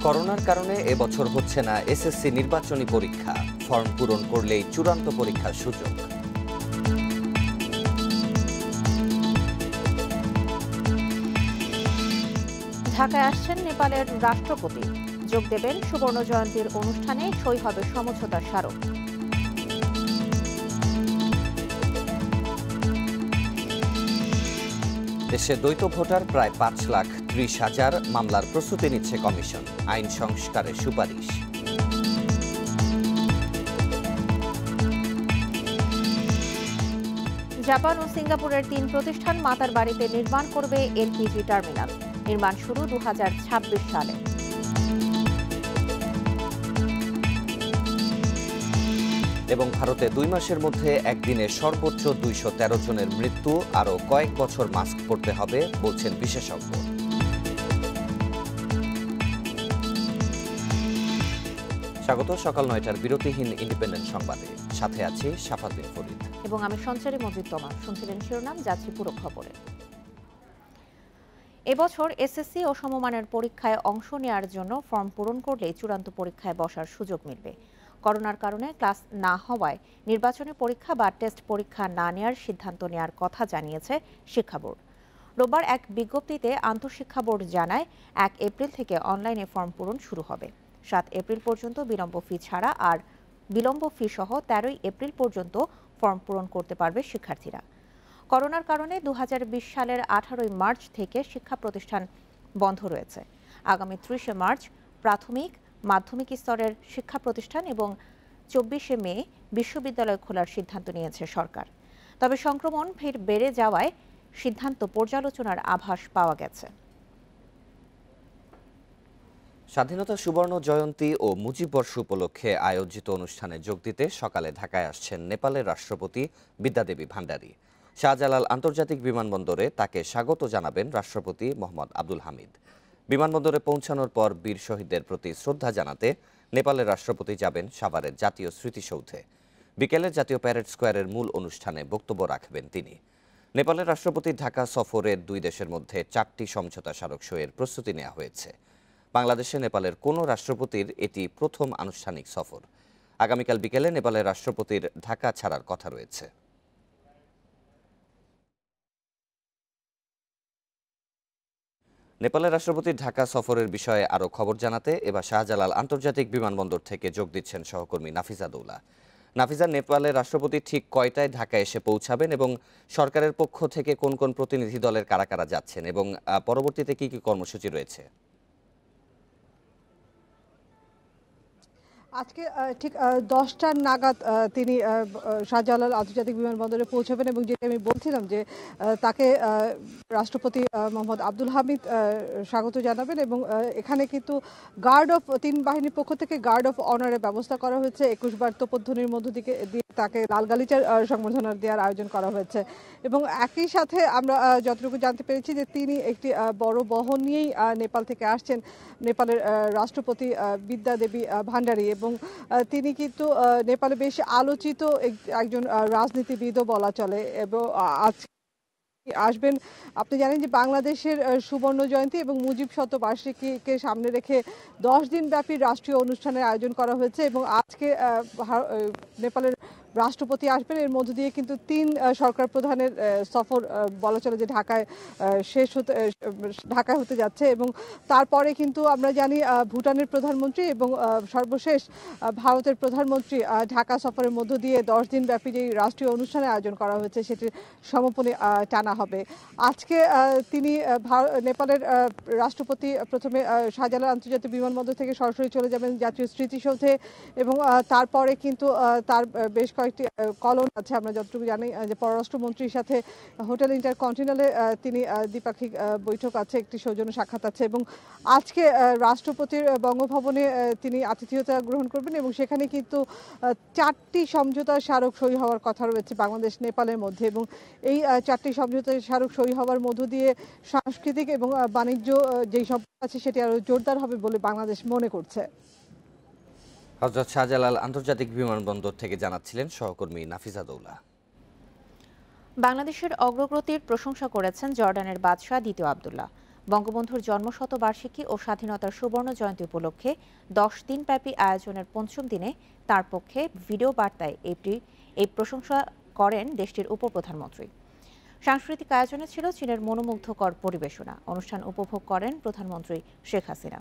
করোনার কারণে এবছর হচ্ছে না এসএসসি নির্বাচনী পরীক্ষা। ফর্ম পূরণ করলেই চূড়ান্ত পরীক্ষার সুযোগ। ঢাকায় আসছেন নেপালের রাষ্ট্রপতি। যোগ দেবেন সুবর্ণ জয়ন্তীর অনুষ্ঠানে, সই হবে সমঝোতার স্মারক। দেশে দ্বৈত ভোটার প্রায় 5,30,000। মামলার প্রস্তুতি নিচ্ছে কমিশন। আইন সংস্কারের সুপারিশ। জাপান ও সিঙ্গাপুরের 3 প্রতিষ্ঠান মাতার বাড়িতে নির্মাণ করবে এলপিজি টার্মিনাল। নির্মাণ শুরু 2026 সালে। এবং ভারতে 2 মাসের মধ্যে একদিনে সর্বোচ্চ 213 জনের মৃত্যু। আরও কয়েক বছর মাস্ক পরতে হবে বলছেন বিশেষজ্ঞ। স্বাগত সকাল 9টার বিরতিহীন ইন্ডিপেন্ডেন্ট সংবাদে। সাথে আছি শাফাত বিন ফরিদ এবং আমি সঞ্চারী মজিদ তোমার। শুনছিলেন শিরোনাম, যাচ্ছি পুরো খবরে। এবছর এসএসসি ও সমমানের পরীক্ষায় অংশ নেওয়ার জন্য ফর্ম পূরণ করলে চূড়ান্ত পরীক্ষায় বসার সুযোগ মিলবে। করোনার কারণে ক্লাস না হওয়ায় নির্বাচনী পরীক্ষা বা টেস্ট পরীক্ষা না নেওয়ার সিদ্ধান্ত নেওয়ার কথা জানিয়েছে শিক্ষা বোর্ড। রোববার এক বিজ্ঞপ্তিতে আন্তঃশিক্ষা বোর্ড জানায় 1 এপ্রিল থেকে অনলাইনে ফর্ম পূরণ শুরু হবে। 7 এপ্রিল পর্যন্ত বিলম্ব ফি ছাড়া আর বিলম্ব ফি সহ 13 এপ্রিল পর্যন্ত ফর্ম পূরণ করতে পারবে শিক্ষার্থীরা। করোনার কারণে 2020 সালের 18 মার্চ থেকে শিক্ষা প্রতিষ্ঠান বন্ধ রয়েছে। আগামী 30 মার্চ প্রাথমিক মাধ্যমিক স্তরের শিক্ষা প্রতিষ্ঠান এবং 24 মে বিশ্ববিদ্যালয় খোলার সিদ্ধান্ত নিয়েছে সরকার। তবে সংক্রমণ ফের বেড়ে যাওয়ায় সিদ্ধান্ত পর্যালোচনার আভাস পাওয়া গেছে। স্বাধীনতা সুবর্ণ জয়ন্তী ও মুজিব বর্ষ উপলক্ষে আয়োজিত অনুষ্ঠানে যোগ দিতে সকালে ঢাকায় আসছেন নেপালের রাষ্ট্রপতি বিদ্যাদেবী ভান্ডারী। শাহজালাল আন্তর্জাতিক বিমানবন্দরে তাকে স্বাগত জানাবেন রাষ্ট্রপতি মোহাম্মদ আব্দুল হামিদ। বিমানবন্দরে পৌঁছানোর পর বীর শহীদদের প্রতি শ্রদ্ধা জানাতে নেপালের রাষ্ট্রপতি যাবেন সাভারের জাতীয় স্মৃতিসৌধে। বিকেলে জাতীয় প্যারেড স্কোয়ারের মূল অনুষ্ঠানে বক্তব্য রাখবেন তিনি। নেপালের রাষ্ট্রপতির ঢাকা সফরে 2 দেশের মধ্যে 4টি সমঝোতা স্মারক সইয়ের প্রস্তুতি নেওয়া হয়েছে। বাংলাদেশে নেপালের কোনো রাষ্ট্রপতির এটি প্রথম আনুষ্ঠানিক সফর। আগামীকাল বিকেলে নেপালের রাষ্ট্রপতির ঢাকা ছাড়ার কথা রয়েছে। নেপালের রাষ্ট্রপতির ঢাকা সফরের বিষয়ে আরও খবর জানাতে এবার শাহজালাল আন্তর্জাতিক বিমানবন্দর থেকে যোগ দিচ্ছেন সহকর্মী নাফিজা দৌলা। নাফিজা, নেপালের রাষ্ট্রপতি ঠিক কয়টায় ঢাকা এসে পৌঁছাবেন এবং সরকারের পক্ষ থেকে কোন কোন প্রতিনিধি দলের কারা কারা যাচ্ছেন এবং পরবর্তীতে কি কি কর্মসূচি রয়েছে? আজকে ঠিক 10টা নাগাদ তিনি শাহজালাল আন্তর্জাতিক বিমানবন্দরে পৌঁছাবেন এবং যেটা আমি বলছিলাম যে তাকে রাষ্ট্রপতি মোহাম্মদ আব্দুল হামিদ স্বাগত জানাবেন এবং এখানে কিন্তু গার্ড অফ 3 বাহিনীর পক্ষ থেকে গার্ড অফ অনারের ব্যবস্থা করা হয়েছে। 21 বার তোপধ্বনির মধ্য দিয়ে তাকে লাল গালিচার সংবর্ধনা দেওয়ার আয়োজন করা হয়েছে এবং একই সাথে আমরা যতটুকু জানতে পেরেছি যে তিনি একটি বড় বহন নিয়েই নেপাল থেকে আসছেন, নেপালের রাষ্ট্রপতি বিদ্যাদেবী ভান্ডারী। এবং তিনি কিন্তু নেপালে বেশ আলোচিত একজন রাজনীতিবিদও বলা চলে এবং আজ আসবেন। আপনি জানেন যে বাংলাদেশের সুবর্ণ জয়ন্তী এবং মুজিব শতবার্ষিকীকে সামনে রেখে 10 দিন ব্যাপী রাষ্ট্রীয় অনুষ্ঠানের আয়োজন করা হয়েছে এবং আজকে নেপালের রাষ্ট্রপতি আসবেন। এর মধ্য দিয়ে কিন্তু 3 সরকার প্রধানের সফর বলা চলে যে ঢাকায় হতে যাচ্ছে এবং তারপরে কিন্তু আমরা জানি ভুটানের প্রধানমন্ত্রী এবং সর্বশেষ ভারতের প্রধানমন্ত্রী ঢাকা সফরের মধ্য দিয়ে 10 দিন ব্যাপী যে রাষ্ট্রীয় অনুষ্ঠানের আয়োজন করা হয়েছে সেটির সমাপনী টানা হবে। আজকে তিনি নেপালের রাষ্ট্রপতি প্রথমে শাহজালাল আন্তর্জাতিক বিমানবন্দর থেকে সরাসরি চলে যাবেন জাতীয় স্মৃতিসৌধে এবং তারপরে কিন্তু তার বেশ কয়েকটি কলন আছে। আমরা যতটুকু জানি যে পররাষ্ট্রমন্ত্রীর সাথে হোটেল ইন্টারকন্টিনেন্টালে তিনি দ্বিপাক্ষিক বৈঠক আছে, একটি সৌজন্য সাক্ষাৎ আছে এবং আজকে রাষ্ট্রপতির বঙ্গভবনে তিনি আতিথেয়তা গ্রহণ করবেন এবং সেখানে কিন্তু 4টি সমঝোতা স্মারক সই হওয়ার কথা রয়েছে বাংলাদেশ নেপালের মধ্যে এবং এই 4টি সমঝোতা স্মারক সই হওয়ার মধ্য দিয়ে সাংস্কৃতিক এবং বাণিজ্য যেই সম্পর্ক আছে সেটি আরও জোরদার হবে বলে বাংলাদেশ মনে করছে। হযরত শাহজালাল আন্তর্জাতিক বিমানবন্দর থেকে জানাচ্ছিলেন সহকর্মী নাফিজা দৌলা। বাংলাদেশের অগ্রগতির প্রশংসা করেছেন জর্ডানের বাদশাহ দ্বিতীয় আব্দুল্লাহ। বঙ্গবন্ধুর জন্মশতবার্ষিকী ও স্বাধীনতার সুবর্ণ জয়ন্তী উপলক্ষে 10 দিনব্যাপী আয়োজনের পঞ্চম দিনে তার পক্ষে ভিডিও বার্তায় এই প্রশংসা করেন দেশটির উপপ্রধানমন্ত্রী। সাংস্কৃতিক আয়োজনে ছিল চীনের মনোমুগ্ধকর পরিবেশনা। অনুষ্ঠান উপভোগ করেন প্রধানমন্ত্রী শেখ হাসিনা।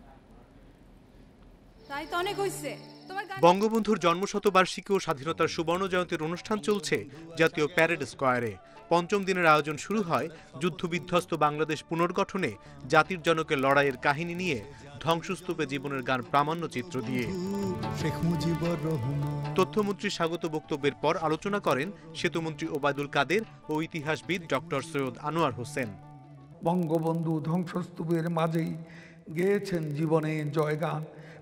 বঙ্গবন্ধুর জন্মশতবার্ষিকী ও স্বাধীনতার সুবর্ণ জয়ন্তীর অনুষ্ঠান চলছে জাতীয় প্যারেড স্কয়ারে। পঞ্চম দিনের আয়োজন শুরু হয় যুদ্ধবিধ্বস্ত বাংলাদেশ পুনর্গঠনে জাতির জনকের লড়াইয়ের কাহিনী নিয়ে, ধ্বংসস্তূপে জীবনের গান প্রামাণ্য চিত্র দিয়ে। তথ্যমন্ত্রীর স্বাগত বক্তব্যের পর আলোচনা করেন সেতুমন্ত্রী ওবায়দুল কাদের ও ইতিহাসবিদ ডক্টর সৈয়দ আনোয়ার হোসেন। বঙ্গবন্ধু ধ্বংসস্তূপের মাঝেই গেয়েছেন জীবনে জয়গান,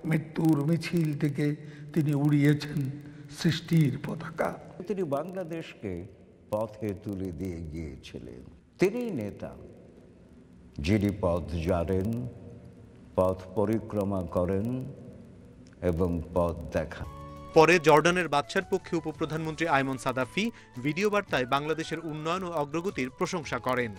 মৃত্যুর মিছিল থেকে তিনি উড়িয়েছেন সৃষ্টির পতাকা। তিনি বাংলাদেশকে পথে তুলে দিয়ে গিয়েছিলেন। তিনি নেতা যিনি পথ জানেন, পথ পরিক্রমা করেন এবং পথ দেখান। পরে জর্ডানের বাদশার পক্ষে উপপ্রধানমন্ত্রী আইমন সাদাফি ভিডিও বার্তায় বাংলাদেশের উন্নয়ন ও অগ্রগতির প্রশংসা করেন।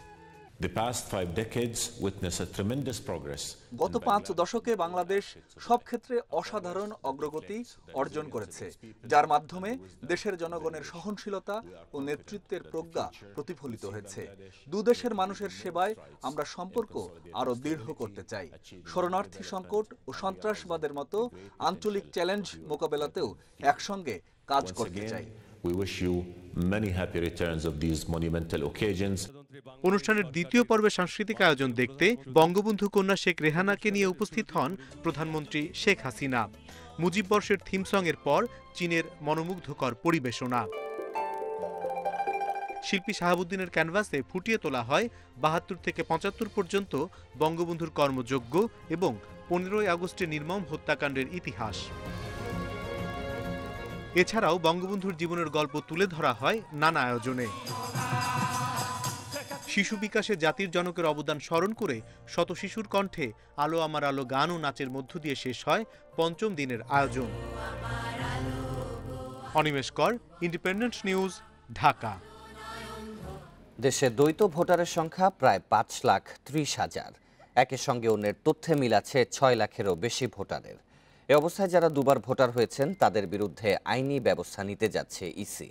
গত 5 দশকে বাংলাদেশ সব ক্ষেত্রে অসাধারণ অগ্রগতি অর্জন করেছে, যার মাধ্যমে দেশের জনগণের সহনশীলতা ও নেতৃত্বের প্রজ্ঞা প্রতিফলিত হয়েছে। দুদেশের মানুষের সেবায় আমরা সম্পর্ক আরো দৃঢ় করতে চাই। শরণার্থী সংকট ও সন্ত্রাসবাদের মতো আঞ্চলিক চ্যালেঞ্জ মোকাবেলাতেও একসঙ্গে কাজ করতে চাই। We wish you many happy returns of these monumental occasions. অনুষ্ঠানের দ্বিতীয় পর্বে সাংস্কৃতিক আয়োজন দেখতে বঙ্গবন্ধু কন্যা শেখ রেহানাকে নিয়ে উপস্থিত হন প্রধানমন্ত্রী শেখ হাসিনা। মুজিব বর্ষের থিম সং এর পর চীনের মনোমুগ্ধকর পরিবেশনা। শিল্পী শাহাবুদ্দিনের ক্যানভাসে ফুটিয়ে তোলা হয় ৭২ থেকে ৭৫ পর্যন্ত বঙ্গবন্ধুর কর্মযজ্ঞ এবং 15ই আগস্টের নির্মম হত্যাকাণ্ডের ইতিহাস। এছাড়াও বঙ্গবন্ধুর জীবনের গল্প তুলে ধরা হয় নানা আয়োজনে। শিশু বিকাশে জাতির জনকের অবদান স্মরণ করে শত শিশুর কণ্ঠে আলো আমার আলো গান ও নাচের মধ্য দিয়ে শেষ হয় পঞ্চম দিনের আয়োজন। অনিমেষ কর, ইন্ডিপেন্ডেন্ট নিউজ, ঢাকা। দেশে দ্বৈত ভোটারের সংখ্যা প্রায় 5,30,000। একের সঙ্গে অন্যের তথ্যে মিলাচ্ছে 6 লাখেরও বেশি ভোটারের। এ অবস্থায় যারা দুবার ভোটার হয়েছেন তাদের বিরুদ্ধে আইনি ব্যবস্থা নিতে যাচ্ছে ইসি।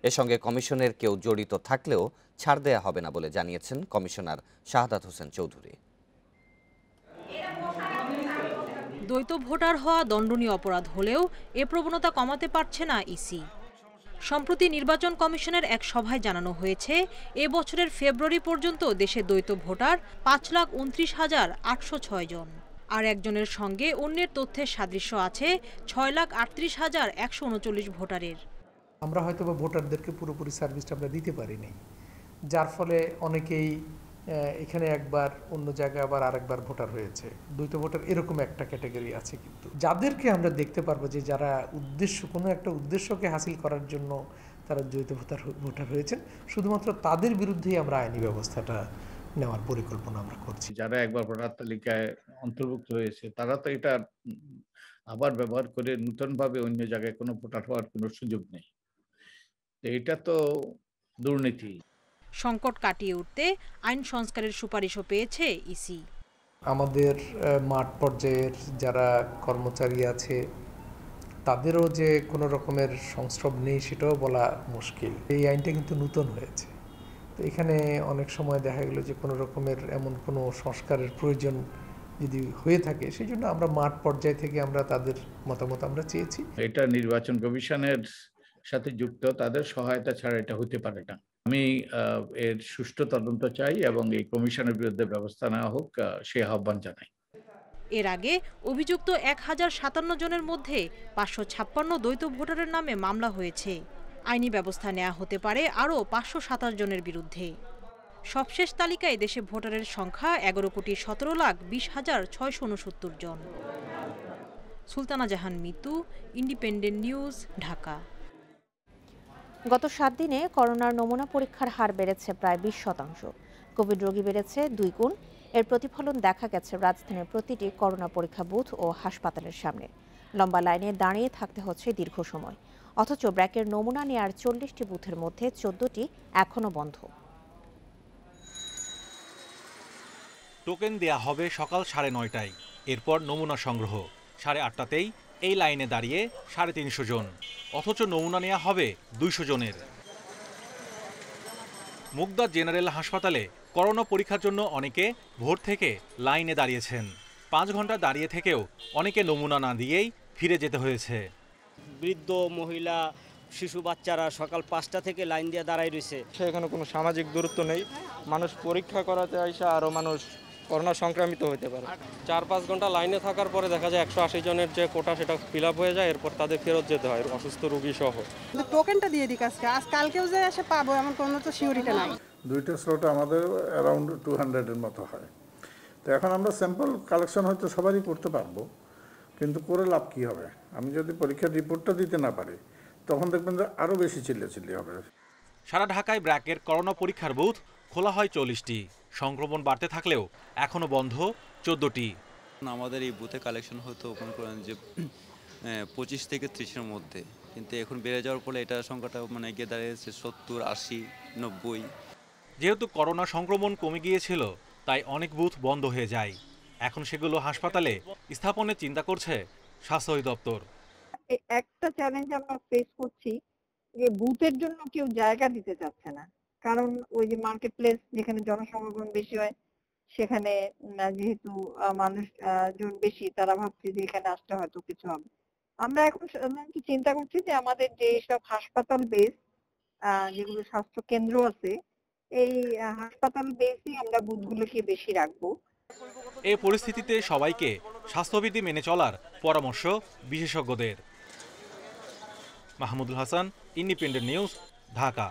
এর সঙ্গে কমিশনের কেউ জড়িত থাকলেও ছাড় দেয়া হবে না বলে জানিয়েছেন কমিশনার শাহাদাত হোসেন চৌধুরী। দ্বৈত ভোটার হওয়া দণ্ডনীয় অপরাধ হলেও এ প্রবণতা কমাতে পারছে না ইসি। সম্প্রতি নির্বাচন কমিশনের এক সভায় জানানো হয়েছে, এ বছরের ফেব্রুয়ারি পর্যন্ত দেশে দ্বৈত ভোটার 5,29,806 জন। আর একজনের সঙ্গে অন্যের তথ্যের সাদৃশ্য আছে 6,38,139 ভোটারের। আমরা হয়তো বা ভোটারদেরকে পুরোপুরি সার্ভিসটা আমরা দিতে পারিনি, যার ফলে অনেকেই এখানে একবার অন্য জায়গায় আবার আরেকবার ভোটার হয়েছে। দ্বৈত ভোটার এরকম একটা ক্যাটাগরি আছে, কিন্তু যাদেরকে আমরা দেখতে পারবো যে যারা কোনো একটা উদ্দেশ্যকে হাসিল করার জন্য তারা দ্বৈত ভোটার হয়েছেন, শুধুমাত্র তাদের বিরুদ্ধেই আমরা আইনি ব্যবস্থাটা নেওয়ার পরিকল্পনা আমরা করছি। যারা একবার ভোটার তালিকায় অন্তর্ভুক্ত হয়েছে তারা তো এটা আবার ব্যবহার করে নতুনভাবে অন্য জায়গায় কোনো ভোটার হওয়ার কোনো সুযোগ নেই। এটা তো দুর্নীতি। সংকট কাটিয়ে উঠতে আইন সংস্কারের সুপারিশও পেয়েছে ইসি। আমাদের মাঠ পর্যায়ের যারা কর্মচারী আছে তাদেরও যে কোনো রকমের সংস্রব নেই সেটাও বলা মুশকিল। এই আইনটা কিন্তু নতুন হয়েছে, তো এখানে অনেক সময় দেখা গেল যে কোনো রকমের এমন কোনো সংস্কারের প্রয়োজন যদি হয়ে থাকে, সেই জন্য আমরা মাঠ পর্যায় থেকে আমরা তাদের মতামত আমরা চেয়েছি। এটা নির্বাচন কমিশনের সাথে যুক্ত, তাদের সহায়তা ছাড়া এটা হতে পারে না। আমি এর সুষ্ঠু তদন্ত চাই এবং এই কমিশনের বিরুদ্ধে ব্যবস্থা নেওয়া হোক, সে আহ্বান জানাই। এর আগে অভিযুক্ত 1057 জনের মধ্যে 556 দ্বৈত ভোটারের নামে মামলা হয়েছে। আইনি ব্যবস্থা নেওয়া হতে পারে আরও 527 জনের বিরুদ্ধে। সবশেষ তালিকায় দেশে ভোটারের সংখ্যা 11,17,20,669 জন। সুলতানা জাহান মিতু, ইন্ডিপেন্ডেন্ট নিউজ, ঢাকা। গত 7 দিনে করোনার নমুনা পরীক্ষার হার বেড়েছে প্রায় 20%। কোভিড রোগী বেড়েছে 2 গুণ। এর প্রতিফলন দেখা গেছে রাজধানীর প্রতিটি করোনা পরীক্ষা বুথ ও হাসপাতালের সামনে। লম্বা লাইনে দাঁড়িয়ে থাকতে হচ্ছে দীর্ঘ সময়। অথচ ব্র্যাকের নমুনা নেয়ার 40টি বুথের মধ্যে 14টি এখনও বন্ধ। টোকেন দেয়া হবে সকাল 9:30টায়, এরপর নমুনা সংগ্রহ। 8:30টাতেই এই লাইনে দাঁড়িয়ে 350 জন, অথচ নমুনা নেওয়া হবে 200 জনের। মুগদা জেনারেল হাসপাতালে করোনা পরীক্ষার জন্য অনেকে ভোর থেকে লাইনে দাঁড়িয়েছেন। 5 ঘন্টা দাঁড়িয়ে থেকেও অনেকে নমুনা না দিয়েই ফিরে যেতে হয়েছে। বৃদ্ধ, মহিলা, শিশু, বাচ্চারা সকাল 5টা থেকে লাইন দিয়ে দাঁড়াই রয়েছে। সেখানে কোনো সামাজিক দূরত্ব নেই, মানুষ পরীক্ষা করাতে আইসা আরও মানুষ করোনা সংক্রামিত হতে পারে। 4-5 ঘন্টা লাইনে থাকার পরে দেখা যায় 180 জনের যে কোটা সেটা ফিল আপ হয়ে যায়, এরপর তাদের ফেরত যেতে হয়, অসুস্থ রোগী সহ। টোকেনটা দিয়ে দিই আজকে, কালকেও যে এসে পাবো এমন কোনো তো সিউরিটি নাই। দুইটা স্লট আমাদের অ্যারাউন্ড 200-এর মতো হয়। তো এখন আমরা স্যাম্পল কালেকশন হয়তো সবারই করতে পারবো, কিন্তু করে লাভ কী হবে? আমি যদি পরীক্ষার রিপোর্টটা দিতে না পারি তখন দেখবেন যে আরও বেশি চিল্লাচিল্লি হবে। সারা ঢাকায় ব্র্যাকের করোনা পরীক্ষার বুথ খোলা হয় 40টি। সংক্রমণ বাড়তে থাকলেও এখনো বন্ধ 14টি। আমাদের এই বুথে কালেকশন হতো ওপেন করেন যে 25 থেকে 30-এর মধ্যে, কিন্তু এখন বেড়ে যাওয়ার ফলে এটা সংখ্যাটা গিয়ে দাঁড়িয়েছে 70, 80, 90। যেহেতু করোনা সংক্রমণ কমে গিয়েছিল তাই অনেক বুথ বন্ধ হয়ে যায়। এখন সেগুলো হাসপাতালে স্থাপনের চিন্তা করছে স্বাস্থ্য অধিদপ্তর। একটা চ্যালেঞ্জ আমরা ফেস করছি যে বুথের জন্য কেউ জায়গা দিতে চাচ্ছে না, কারণ ওই যে মার্কেট প্লেস যেখানে জনসমাগম বেশি হয় সেখানে যেহেতু মানুষ জন বেশি, তারা ভাবছে যে এখানে আসতে হয়তো কিছু হবে। আমরা এখন চিন্তা করছি যে আমাদের যে সব হাসপাতাল বেস যেগুলো স্বাস্থ্য কেন্দ্র আছে, এই হাসপাতাল বেসই আমরা বুথগুলোকে বেশি রাখবো। এই পরিস্থিতিতে সবাইকে স্বাস্থ্যবিধি মেনে চলার পরামর্শ বিশেষজ্ঞদের। Mahmudul Hasan, independent news, Dhaka.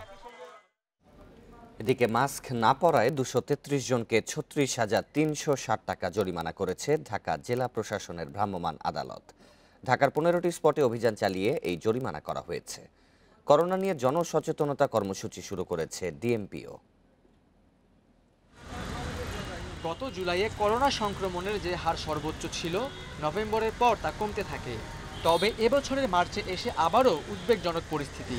এদিকে মাস্ক না পরায় 233 জনকে 36,360 টাকা জরিমানা করেছে ঢাকা জেলা প্রশাসনের ভ্রাম্যমাণ আদালত। ঢাকার 15টি স্পটে অভিযান চালিয়ে এই জরিমানা করা হয়েছে। করোনা নিয়ে জনসচেতনতা কর্মসূচি শুরু করেছে ডিএমপিও। গত জুলাইয়ে করোনা সংক্রমণের যে হার সর্বোচ্চ ছিল, নভেম্বরের পর তা কমতে থাকে। তবে এবছরের মার্চে এসে আবারও উদ্বেগজনক পরিস্থিতি।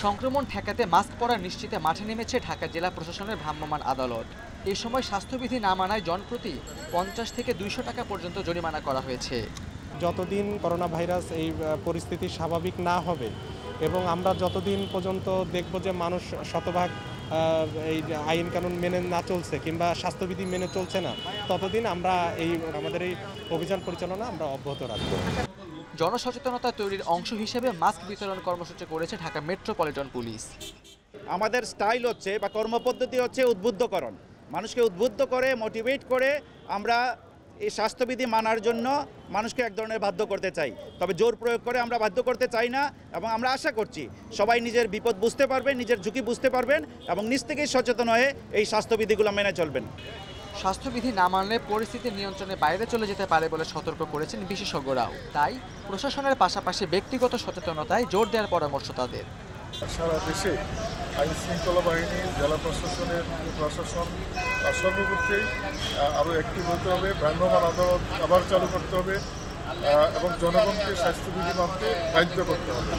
সংক্রমণ ঠেকাতে মাস্ক পরা নিশ্চিতে মাঠে নেমেছে ঢাকা জেলা প্রশাসনের ভ্রাম্যমাণ আদালত। এই সময় স্বাস্থ্যবিধি না মানায় জনপ্রতি 50 থেকে 200 টাকা পর্যন্ত জরিমানা করা হয়েছে। যতদিন করোনা ভাইরাস এই পরিস্থিতি স্বাভাবিক না হবে এবং আমরা যতদিন পর্যন্ত দেখব যে মানুষ শতভাগ এই আইন কানুন মেনে না চলছে কিংবা স্বাস্থ্যবিধি মেনে চলছে না, ততদিন আমরা আমাদের এই অভিযান পরিচালনা আমরা অব্যাহত রাখব। জনসচেতনতা তৈরির অংশ হিসেবে মাস্ক বিতরণ কর্মসূচি করেছে ঢাকা মেট্রোপলিটন পুলিশ। আমাদের স্টাইল হচ্ছে বা কর্মপদ্ধতি হচ্ছে উদ্বুদ্ধকরণ। মানুষকে উদ্বুদ্ধ করে, মোটিভেট করে আমরা এই স্বাস্থ্যবিধি মানার জন্য মানুষকে এক ধরনের বাধ্য করতে চাই। তবে জোর প্রয়োগ করে আমরা বাধ্য করতে চাই না, এবং আমরা আশা করছি সবাই নিজের বিপদ বুঝতে পারবেন, নিজের ঝুঁকি বুঝতে পারবেন এবং নিজ থেকেই সচেতন হয়ে এই স্বাস্থ্যবিধিগুলো মেনে চলবেন। স্বাস্থ্যবিধি না মানলে পরিস্থিতি নিয়ন্ত্রণের বাইরে চলে যেতে পারে বলে সতর্ক করেছেন বিশেষজ্ঞরাও। তাই প্রশাসনের পাশাপাশি ব্যক্তিগত সচেতনতায় জোর দেওয়ার পরামর্শ তাদের। সারা দেশে আইন শৃঙ্খলা বাহিনী, জেলা প্রশাসনের প্রশাসন সর্বক্ষেত্রে আরও অ্যাক্টিভ হতে হবে। ভ্রাম্যমাণ আদালত আবার চালু করতে হবে এবং জনগণকে স্বাস্থ্যবিধি মানতে বাধ্য করতে হবে।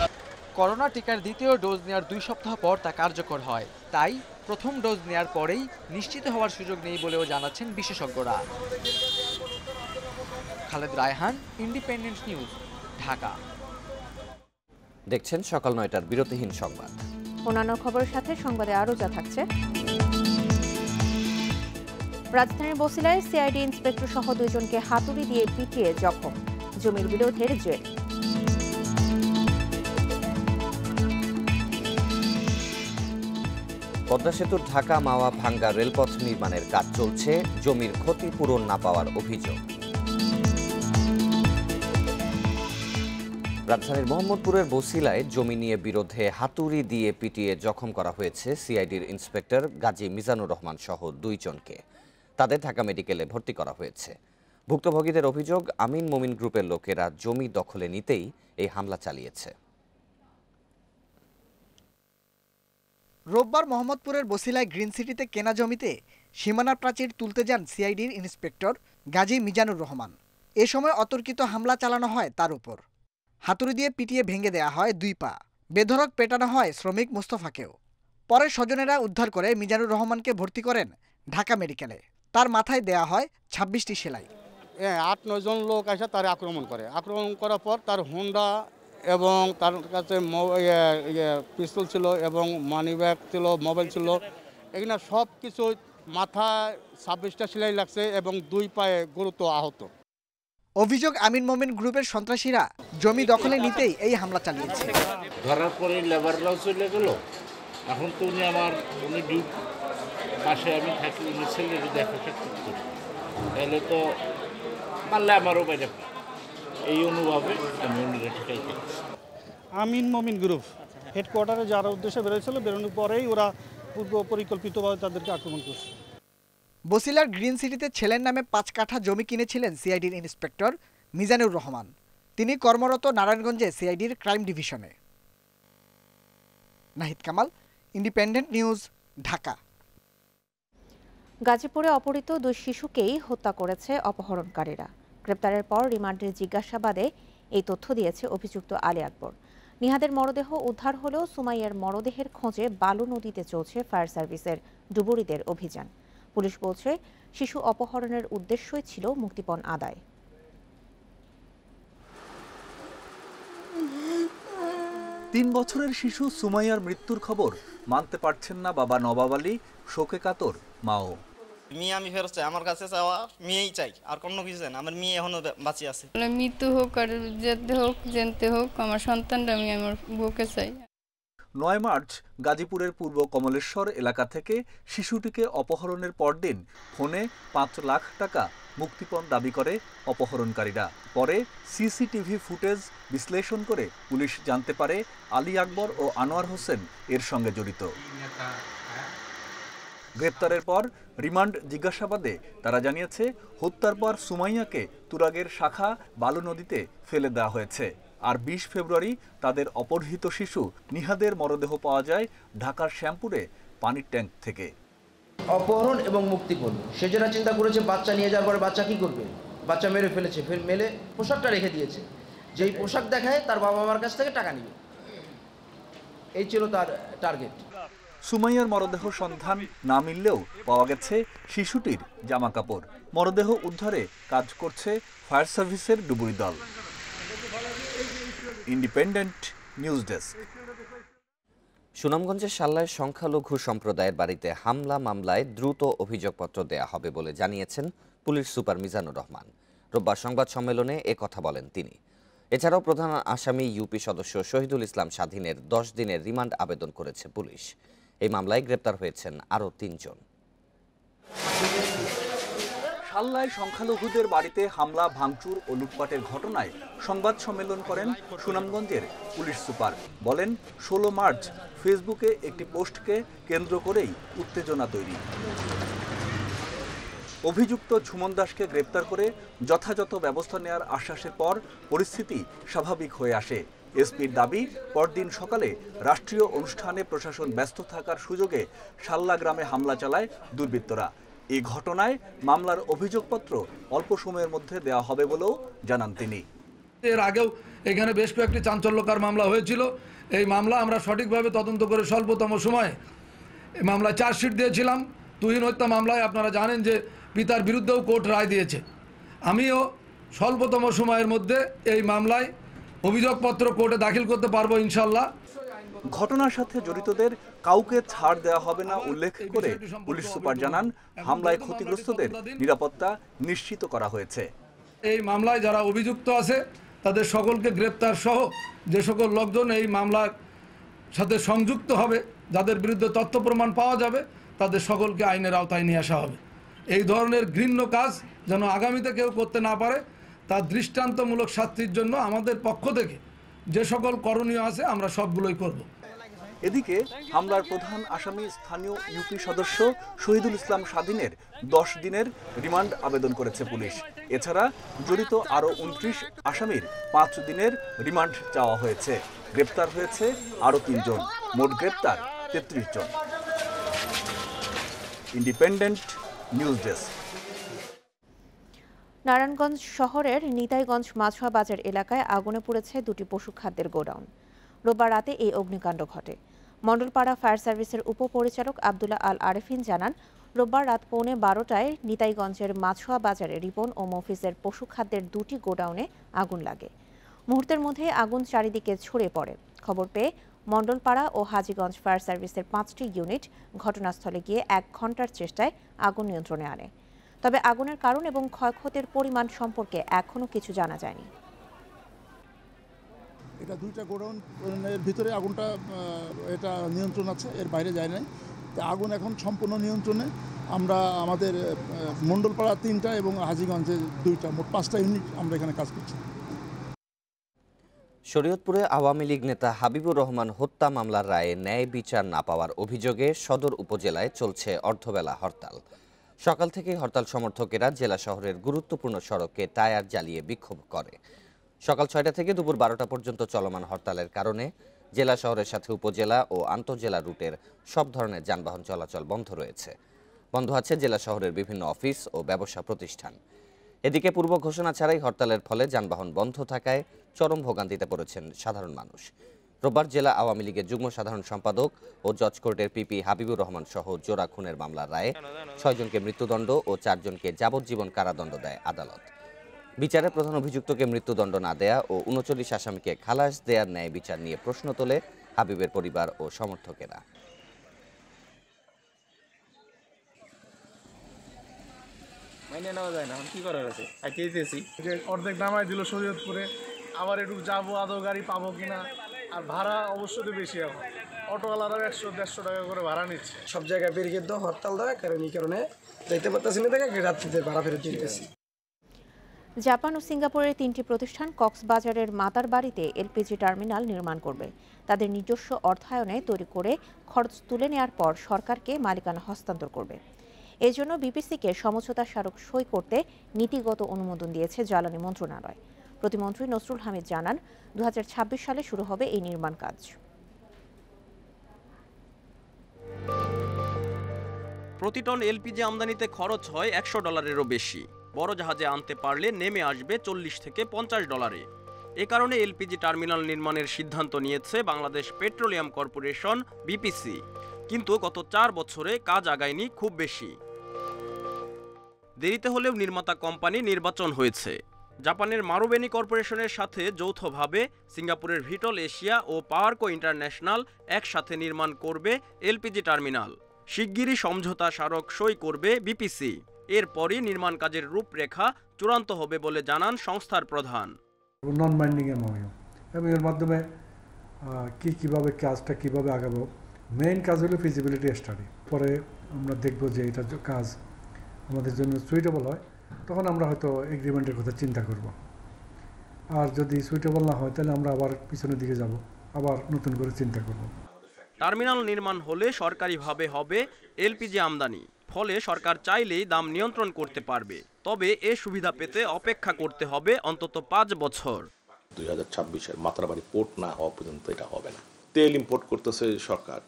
করোনা টিকার দ্বিতীয় ডোজ নেওয়ার 2 সপ্তাহ পর তা কার্যকর হয়। তাই প্রথম ডোজ নেওয়ার পরেই নিশ্চিত হওয়ার সুযোগ নেই বলেও জানাচ্ছেন বিশেষজ্ঞরা। Khaled Raihan, independent news, Dhaka. দেখছেন সকাল 9টার বিরতিহীন সংবাদ। অন্যান্য খবরের সাথে সংবাদে আরও যা থাকছে। রাজধানীর বছিলায় সিআইডি ইন্সপেক্টর সহ 2 জনকে হাতুড়ি দিয়ে পিটিয়ে জখম, জমির বিরোধের জের। পদ্মা সেতুর ঢাকা মাওয়া ভাঙ্গা রেলপথ নির্মাণের কাজ চলছে, জমির ক্ষতিপূরণ না পাওয়ার অভিযোগ। রাজধানীর মোহাম্মদপুরের বছিলায় জমি নিয়ে বিরোধে হাতুড়ি দিয়ে পিটিয়ে জখম করা হয়েছে সিআইডির ইন্সপেক্টর গাজী মিজানুর রহমান সহ 2 জনকে। তাদের ঢাকা মেডিকেলে ভর্তি করা হয়েছে। ভুক্তভোগীদের অভিযোগ, আমিন মোমিন গ্রুপের লোকেরা জমি দখলে নিতেই এই হামলা চালিয়েছে। রোববার মোহাম্মদপুরের বছিলায় গ্রিন সিটিতে কেনা জমিতে সীমানা প্রাচীর তুলতে যান সিআইডির ইন্সপেক্টর গাজী মিজানুর রহমান। এ সময় অতর্কিত হামলা চালানো হয় তার উপর। হাতুড়ি দিয়ে পিটিয়ে ভেঙে দেয়া হয় 2 পা, বেধড়ক পেটানো হয় শ্রমিক মোস্তফাকেও। পরে স্বজনেরা উদ্ধার করে মিজানুর রহমানকে ভর্তি করেন ঢাকা মেডিকেলে। তার মাথায় দেয়া হয় 26টি সেলাই। 8-9 জন লোক এসে তার আক্রমণ করে। আক্রমণ করার পর তার হোন্ডা এবং তার কাছে পিস্তল ছিল এবং মানিব্যাগ ছিল, মোবাইল ছিল, এখানে সব কিছু মাথায় 26টা সেলাই লাগছে এবং 2 পায়ে গুরুতর আহত। অভিযোগ আমিন মোমিন গ্রুপের সন্ত্রাসীরা জমি দখলে নিতেই এই হামলা চালিয়েছে। ধরার পরে লেবাররাও চলে গেল। এখন তো উনি ডিউটি পাশে আমি থাকি, উনি ছেলের দেখা সাক্ষাৎ করি, তাহলে তো পারলে আমারও বাইরে এই অনুভবে আমি উনিরা ঠিকাই থাকছি। আমিন মোমিন গ্রুপ হেডকোয়ার্টারে যারা উদ্দেশ্যে বেরোচ্ছিল, বেরোনোর পরেই ওরা পূর্ব পরিকল্পিতভাবে তাদেরকে আক্রমণ করছে। বসিলার গ্রিন সিটিতে ছেলের নামে 5 কাঠা জমি কিনেছিলেন সিআইডির ইন্সপেক্টর মিজানুর রহমান। তিনি কর্মরত নারায়ণগঞ্জে সিআইডির ক্রাইম ডিভিশনে। Nahid Kamal, independent news, Dhaka. গাজীপুরে অপহৃত 2 শিশুকেই হত্যা করেছে অপহরণকারীরা। গ্রেপ্তারের পর রিমান্ডের জিজ্ঞাসাবাদে এই তথ্য দিয়েছে অভিযুক্ত আলী আকবর। নিহাদের মরদেহ উদ্ধার হলেও সুমাইয়ার মরদেহের খোঁজে বালু নদীতে চলছে ফায়ার সার্ভিসের ডুবুরিদের অভিযান। পুলিশ বলছে, শিশু অপহরণের উদ্দেশ্যই ছিল মুক্তিপণ আদায়। তিন বছরের শিশু সুমাইয়ার মৃত্যুর খবর মানতে পারছেন না বাবা নবাব আলী, শোকে কাতর মাও। মেয়ে আমি ফেরত চাই, আমার কাছে চাওয়া মেয়েই চাই, আর কোনো কিছু চাই না। আমার মেয়ে এখনো বাঁচি আছে। মৃত্যু হোক আর যেতে হোক জেনতে হোক, আমার সন্তানটা আমি আমার বউকে চাই। 9 মার্চ গাজীপুরের পূর্ব কমলেশ্বর এলাকা থেকে শিশুটিকে অপহরণের পরদিন ফোনে 5 লাখ টাকা মুক্তিপণ দাবি করে অপহরণকারীরা। পরে সিসিটিভি ফুটেজ বিশ্লেষণ করে পুলিশ জানতে পারে আলী আকবর ও আনোয়ার হোসেন এর সঙ্গে জড়িত। গ্রেপ্তারের পর রিমান্ড জিজ্ঞাসাবাদে তারা জানিয়েছে, হত্যার পর সুমাইয়াকে তুরাগের শাখা বালু নদীতে ফেলে দেওয়া হয়েছে। আর 20 ফেব্রুয়ারি তাদের অপহৃত শিশু নিহাদের মরদেহ পাওয়া যায় ঢাকার শ্যামপুরে পানির ট্যাঙ্ক থেকে। অপহরণ এবং মুক্তিপণ, সে যারা চিন্তা করেছে বাচ্চা নিয়ে যাওয়ার পরে বাচ্চা কি করবে, বাচ্চা মেরে ফেলেছে, ফের মেলে পোশাকটা রেখে দিয়েছে, যেই পোশাক দেখায় তার বাবা মার কাছ থেকে টাকা নিবে, এই ছিল তার টার্গেট। সুমাইয়ার মরদেহ সন্ধান না মিললেও পাওয়া গেছে শিশুটির জামা কাপড়। মরদেহ উদ্ধারে কাজ করছে ফায়ার সার্ভিসের ডুবুরি দল। Independent news desk. সুনামগঞ্জের শাল্লায় সংখ্যালঘু সম্প্রদায়ের বাড়িতে হামলা মামলায় দ্রুত অভিযোগপত্র দেয়া হবে বলে জানিয়েছেন পুলিশ সুপার মিজানুর রহমান। রোববার সংবাদ সম্মেলনে কথা বলেন তিনি। এছাড়াও প্রধান আসামি ইউপি সদস্য শহীদুল ইসলাম স্বাধীনের 10 দিনের রিমান্ড আবেদন করেছে পুলিশ। এই মামলায় গ্রেপ্তার হয়েছেন আরও 3 জন। শাল্লায় সংখ্যালঘুদের বাড়িতে হামলা, ভাঙচুর ও লুটপাটের ঘটনায় সংবাদ সম্মেলন করেন সুনামগঞ্জের পুলিশ সুপার। বলেন, 16 মার্চ ফেসবুকে একটি পোস্টকে কেন্দ্র করেই উত্তেজনা তৈরি। অভিযুক্ত সুমন দাসকে গ্রেপ্তার করে যথাযথ ব্যবস্থা নেওয়ার আশ্বাসের পর পরিস্থিতি স্বাভাবিক হয়ে আসে। এসপির দাবি, পরদিন সকালে রাষ্ট্রীয় অনুষ্ঠানে প্রশাসন ব্যস্ত থাকার সুযোগে শাল্লা গ্রামে হামলা চালায় দুর্বৃত্তরা। এই ঘটনায় মামলার অভিযোগপত্র অল্প সময়ের মধ্যে দেওয়া হবে বলেও জানান তিনি। এর আগেও এখানে বেশ কয়েকটি চাঞ্চল্যকর মামলা হয়েছিল। এই মামলা আমরা সঠিকভাবে তদন্ত করে স্বল্পতম সময়ে এই মামলায় চার্জশিট দিয়েছিলাম। তুহিন হত্যা মামলায় আপনারা জানেন যে পিতার বিরুদ্ধেও কোর্ট রায় দিয়েছে। আমিও স্বল্পতম সময়ের মধ্যে এই মামলায় অভিযোগপত্র কোর্টে দাখিল করতে পারবো ইনশাল্লাহ। ঘটনার সাথে জড়িতদের কাউকে ছাড় দেওয়া হবে না উল্লেখ করে পুলিশ সুপার জানান, হামলায় ক্ষতিগ্রস্তদের নিরাপত্তা নিশ্চিত করা হয়েছে। এই মামলায় যারা অভিযুক্ত আছে তাদের সকলকে গ্রেপ্তার সহ যে সকল লোকজন এই মামলার সাথে সংযুক্ত হবে, যাদের বিরুদ্ধে তথ্য প্রমাণ পাওয়া যাবে, তাদের সকলকে আইনের আওতায় নিয়ে আসা হবে। এই ধরনের ঘৃণ্য কাজ যেন আগামীতে কেউ করতে না পারে, তার দৃষ্টান্তমূলক শাস্তির জন্য আমাদের পক্ষ থেকে যে সকল করণীয় আছে আমরা সবগুলোই করব। এদিকে হামলার প্রধান আসামি স্থানীয় ইউপি সদস্য শহীদুল ইসলাম স্বাধীনের 10 দিনের রিমান্ড আবেদন করেছে পুলিশ। এছাড়া জড়িত আরও 29 আসামির 5 দিনের রিমান্ড চাওয়া হয়েছে। গ্রেপ্তার হয়েছে আরও 3 জন, মোট গ্রেপ্তার 33 জন। Independent news desk. নারায়ণগঞ্জ শহরের নিতাইগঞ্জ মাছুয়া বাজার এলাকায় আগুনে পুড়েছে 2টি পশু খাদ্যের গোডাউন। রোববার রাতে এই অগ্নিকাণ্ড ঘটে। মণ্ডলপাড়া ফায়ার সার্ভিসের উপপরিচালক আব্দুল্লাহ আল আরেফিন জানান, রোববার রাত 11:15টায় নিতাইগঞ্জের মাছুয়া বাজারে রিপন ও মফিজের পশু খাদ্যের 2টি গোডাউনে আগুন লাগে। মুহূর্তের মধ্যে আগুন চারিদিকে ছড়িয়ে পড়ে। খবর পেয়ে মণ্ডলপাড়া ও হাজীগঞ্জ ফায়ার সার্ভিসের 5টি ইউনিট ঘটনাস্থলে গিয়ে 1 ঘণ্টার চেষ্টায় আগুন নিয়ন্ত্রণে আনে। তবে আগুনের কারণ এবং ক্ষয়ক্ষতির পরিমাণ সম্পর্কে এখনও কিছু জানা যায়নি। এটা 2টা গোডাউনের ভিতরে আগুনটা এটা নিয়ন্ত্রণ আছে, এর বাইরে যায় নাই। আগুন এখন সম্পূর্ণ নিয়ন্ত্রণে। আমরা আমাদের মণ্ডলপাড়া 3টা এবং হাজীগঞ্জে 2টা, মোট 5টা ইউনিট আমরা এখানে কাজ করছি। শরীয়তপুরে আওয়ামী লীগ নেতা হাবিবুর রহমান হত্যা মামলার রায়ে ন্যায় বিচার না পাওয়ার অভিযোগে সদর উপজেলায় চলছে অর্ধবেলা হরতাল। সকাল থেকেই হরতাল সমর্থকেরা জেলা শহরের গুরুত্বপূর্ণ সড়কে টায়ার জ্বালিয়ে বিক্ষোভ করে। সকাল 6টা থেকে দুপুর 12টা পর্যন্ত চলমান হরতালের কারণে জেলা শহরের সাথে উপজেলা ও আন্তঃজেলা রুটের সব ধরনের যানবাহন চলাচল বন্ধ রয়েছে। বন্ধ আছে জেলা শহরের বিভিন্ন অফিস ও ব্যবসা প্রতিষ্ঠান। এদিকে পূর্ব ঘোষণা ছাড়াই হরতালের ফলে যানবাহন বন্ধ থাকায় চরম ভোগান্তিতে পড়েছেন সাধারণ মানুষ। রোববার জেলা আওয়ামী লীগের যুগ্ম সাধারণ সম্পাদক ও জজ কোর্টের পিপি হাবিবুর রহমান সহ জোড়া খুনের মামলার রায়ে 6 জনকে মৃত্যুদণ্ড ও 4 জনকে যাবজ্জীবন কারাদণ্ড দেয় আদালত। বিচারে প্রধান অভিযুক্তকে মৃত্যুদণ্ড না দেয়া ও 39 আসামিকে খালাস দেয়ার ন্যায় বিচার নিয়ে প্রশ্ন তোলে হাবিবের পরিবার ও সমর্থকেরা। অর্ধেক নামায় দিল শরীয়তপুরে, আবার একটু যাবো আদৌ গাড়ি পাবো কিনা, আর ভাড়া অবশ্যই বেশি। এখন অটোওয়ালারাও 100-150 টাকা করে ভাড়া নিচ্ছে। সব জায়গায় ব্যারিকেড দাও, হরতাল দেওয়া, কারণ এই কারণে যাইতে পারতেছি না, দেখে রাত্রিতে ভাড়া ফেরত দিতেছি। জাপান ও সিঙ্গাপুরের 3টি প্রতিষ্ঠান কক্সবাজারের মাতার বাড়িতে এলপিজি টার্মিনাল নির্মাণ করবে। তাদের নিজস্ব অর্থায়নে তৈরি করে খরচ তুলে নেওয়ার পর সরকারকে মালিকানা হস্তান্তর করবে। এজন্য বিপিসিকে সমঝোতা স্মারক সই করতে নীতিগত অনুমোদন দিয়েছে জ্বালানি মন্ত্রণালয়। প্রতিমন্ত্রী নসরুল হামিদ জানান, 2026 সালে শুরু হবে এই নির্মাণ কাজ। প্রতি টন এলপিজি আমদানিতে খরচ হয় $100-এরও বেশি। বড় জাহাজে আনতে পারলে নেমে আসবে $40 থেকে $50। এ কারণে এলপিজি টার্মিনাল নির্মাণের সিদ্ধান্ত নিয়েছে বাংলাদেশ পেট্রোলিয়াম কর্পোরেশন বিপিসি। কিন্তু গত 4 বছরে কাজ আগায়নি খুব বেশি। দেরিতে হলেও নির্মাতা কোম্পানি নির্বাচন হয়েছে। জাপানের মারুবেনি কর্পোরেশনের সাথে যৌথভাবে সিঙ্গাপুরের ভিটল এশিয়া ও পাওয়ারকো ইন্টারন্যাশনাল একসাথে নির্মাণ করবে এলপিজি টার্মিনাল। শিগগিরই সমঝোতা স্মারক সই করবে বিপিসি। এরপরই নির্মাণ কাজের রূপরেখা চূড়ান্ত হবে বলে জানান সংস্থার প্রধান। নন বাইন্ডিং এমওইউ এবং এর মাধ্যমে কিভাবে কাজটা কিভাবে আগাবো, মেইন কাজ হলো ফিজিবিলিটি স্টাডি। পরে আমরা দেখব যে এটা কাজ আমাদের জন্য সুইটেবল হয়, তখন আমরা হয়তো এগ্রিমেন্টের কথা চিন্তা করব। আর যদি সুইটেবল না হয় তাহলে আমরা আবার পিছনের দিকে যাব, আবার নতুন করে চিন্তা করব। টার্মিনাল নির্মাণ হলে সরকারিভাবে হবে এলপিজি আমদানি। ফলে সরকার চাইলেই দাম নিয়ন্ত্রণ করতে পারবে। তবে এ সুবিধা পেতে অপেক্ষা করতে হবে অন্তত 5 বছর। 2026-এর মাত্রাবাড়ি পোর্ট না হওয়া পর্যন্ত এটা হবে না। তেল ইম্পোর্ট করতেছে সরকার,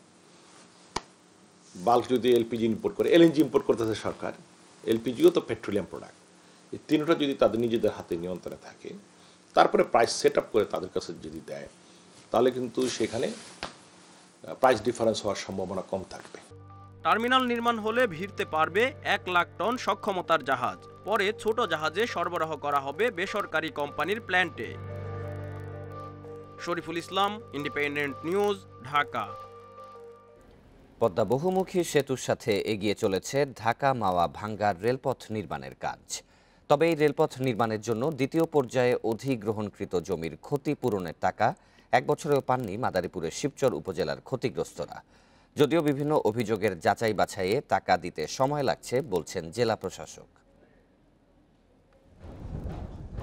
বাল্ক যদি এলপিজি ইম্পোর্ট করে, এলএনজি ইম্পোর্ট করতেছে সরকার, এলপিজিও তো পেট্রোলিয়াম প্রোডাক্ট। এই তিনটা যদি তাদের নিজেদের হাতে নিয়ন্ত্রণে থাকে, তারপরে প্রাইস সেট আপ করে তাদের কাছে যদি দেয়, তাহলে কিন্তু সেখানে প্রাইস ডিফারেন্স হওয়ার সম্ভাবনা কম থাকবে। টার্মিনাল নির্মাণ হলে ভিড়তে পারবে 1 লাখ টন সক্ষমতার জাহাজ। পরে ছোট জাহাজে সরবরাহ করা হবে বেসরকারি কোম্পানির প্ল্যান্টে। Shariful Islam, independent news, Dhaka. পদ্মা বহুমুখী সেতুর সাথে এগিয়ে চলেছে ঢাকা মাওয়া ভাঙ্গার রেলপথ নির্মাণের কাজ। তবে এই রেলপথ নির্মাণের জন্য দ্বিতীয় পর্যায়ে অধিগ্রহণকৃত জমির ক্ষতিপূরণের টাকা 1 বছরেও পাননি মাদারীপুরের শিবচর উপজেলার ক্ষতিগ্রস্তরা। যদিও বিভিন্ন অভিযোগের যাচাই বাছাইয়ে টাকা দিতে সময় লাগছে বলছেন জেলা প্রশাসক।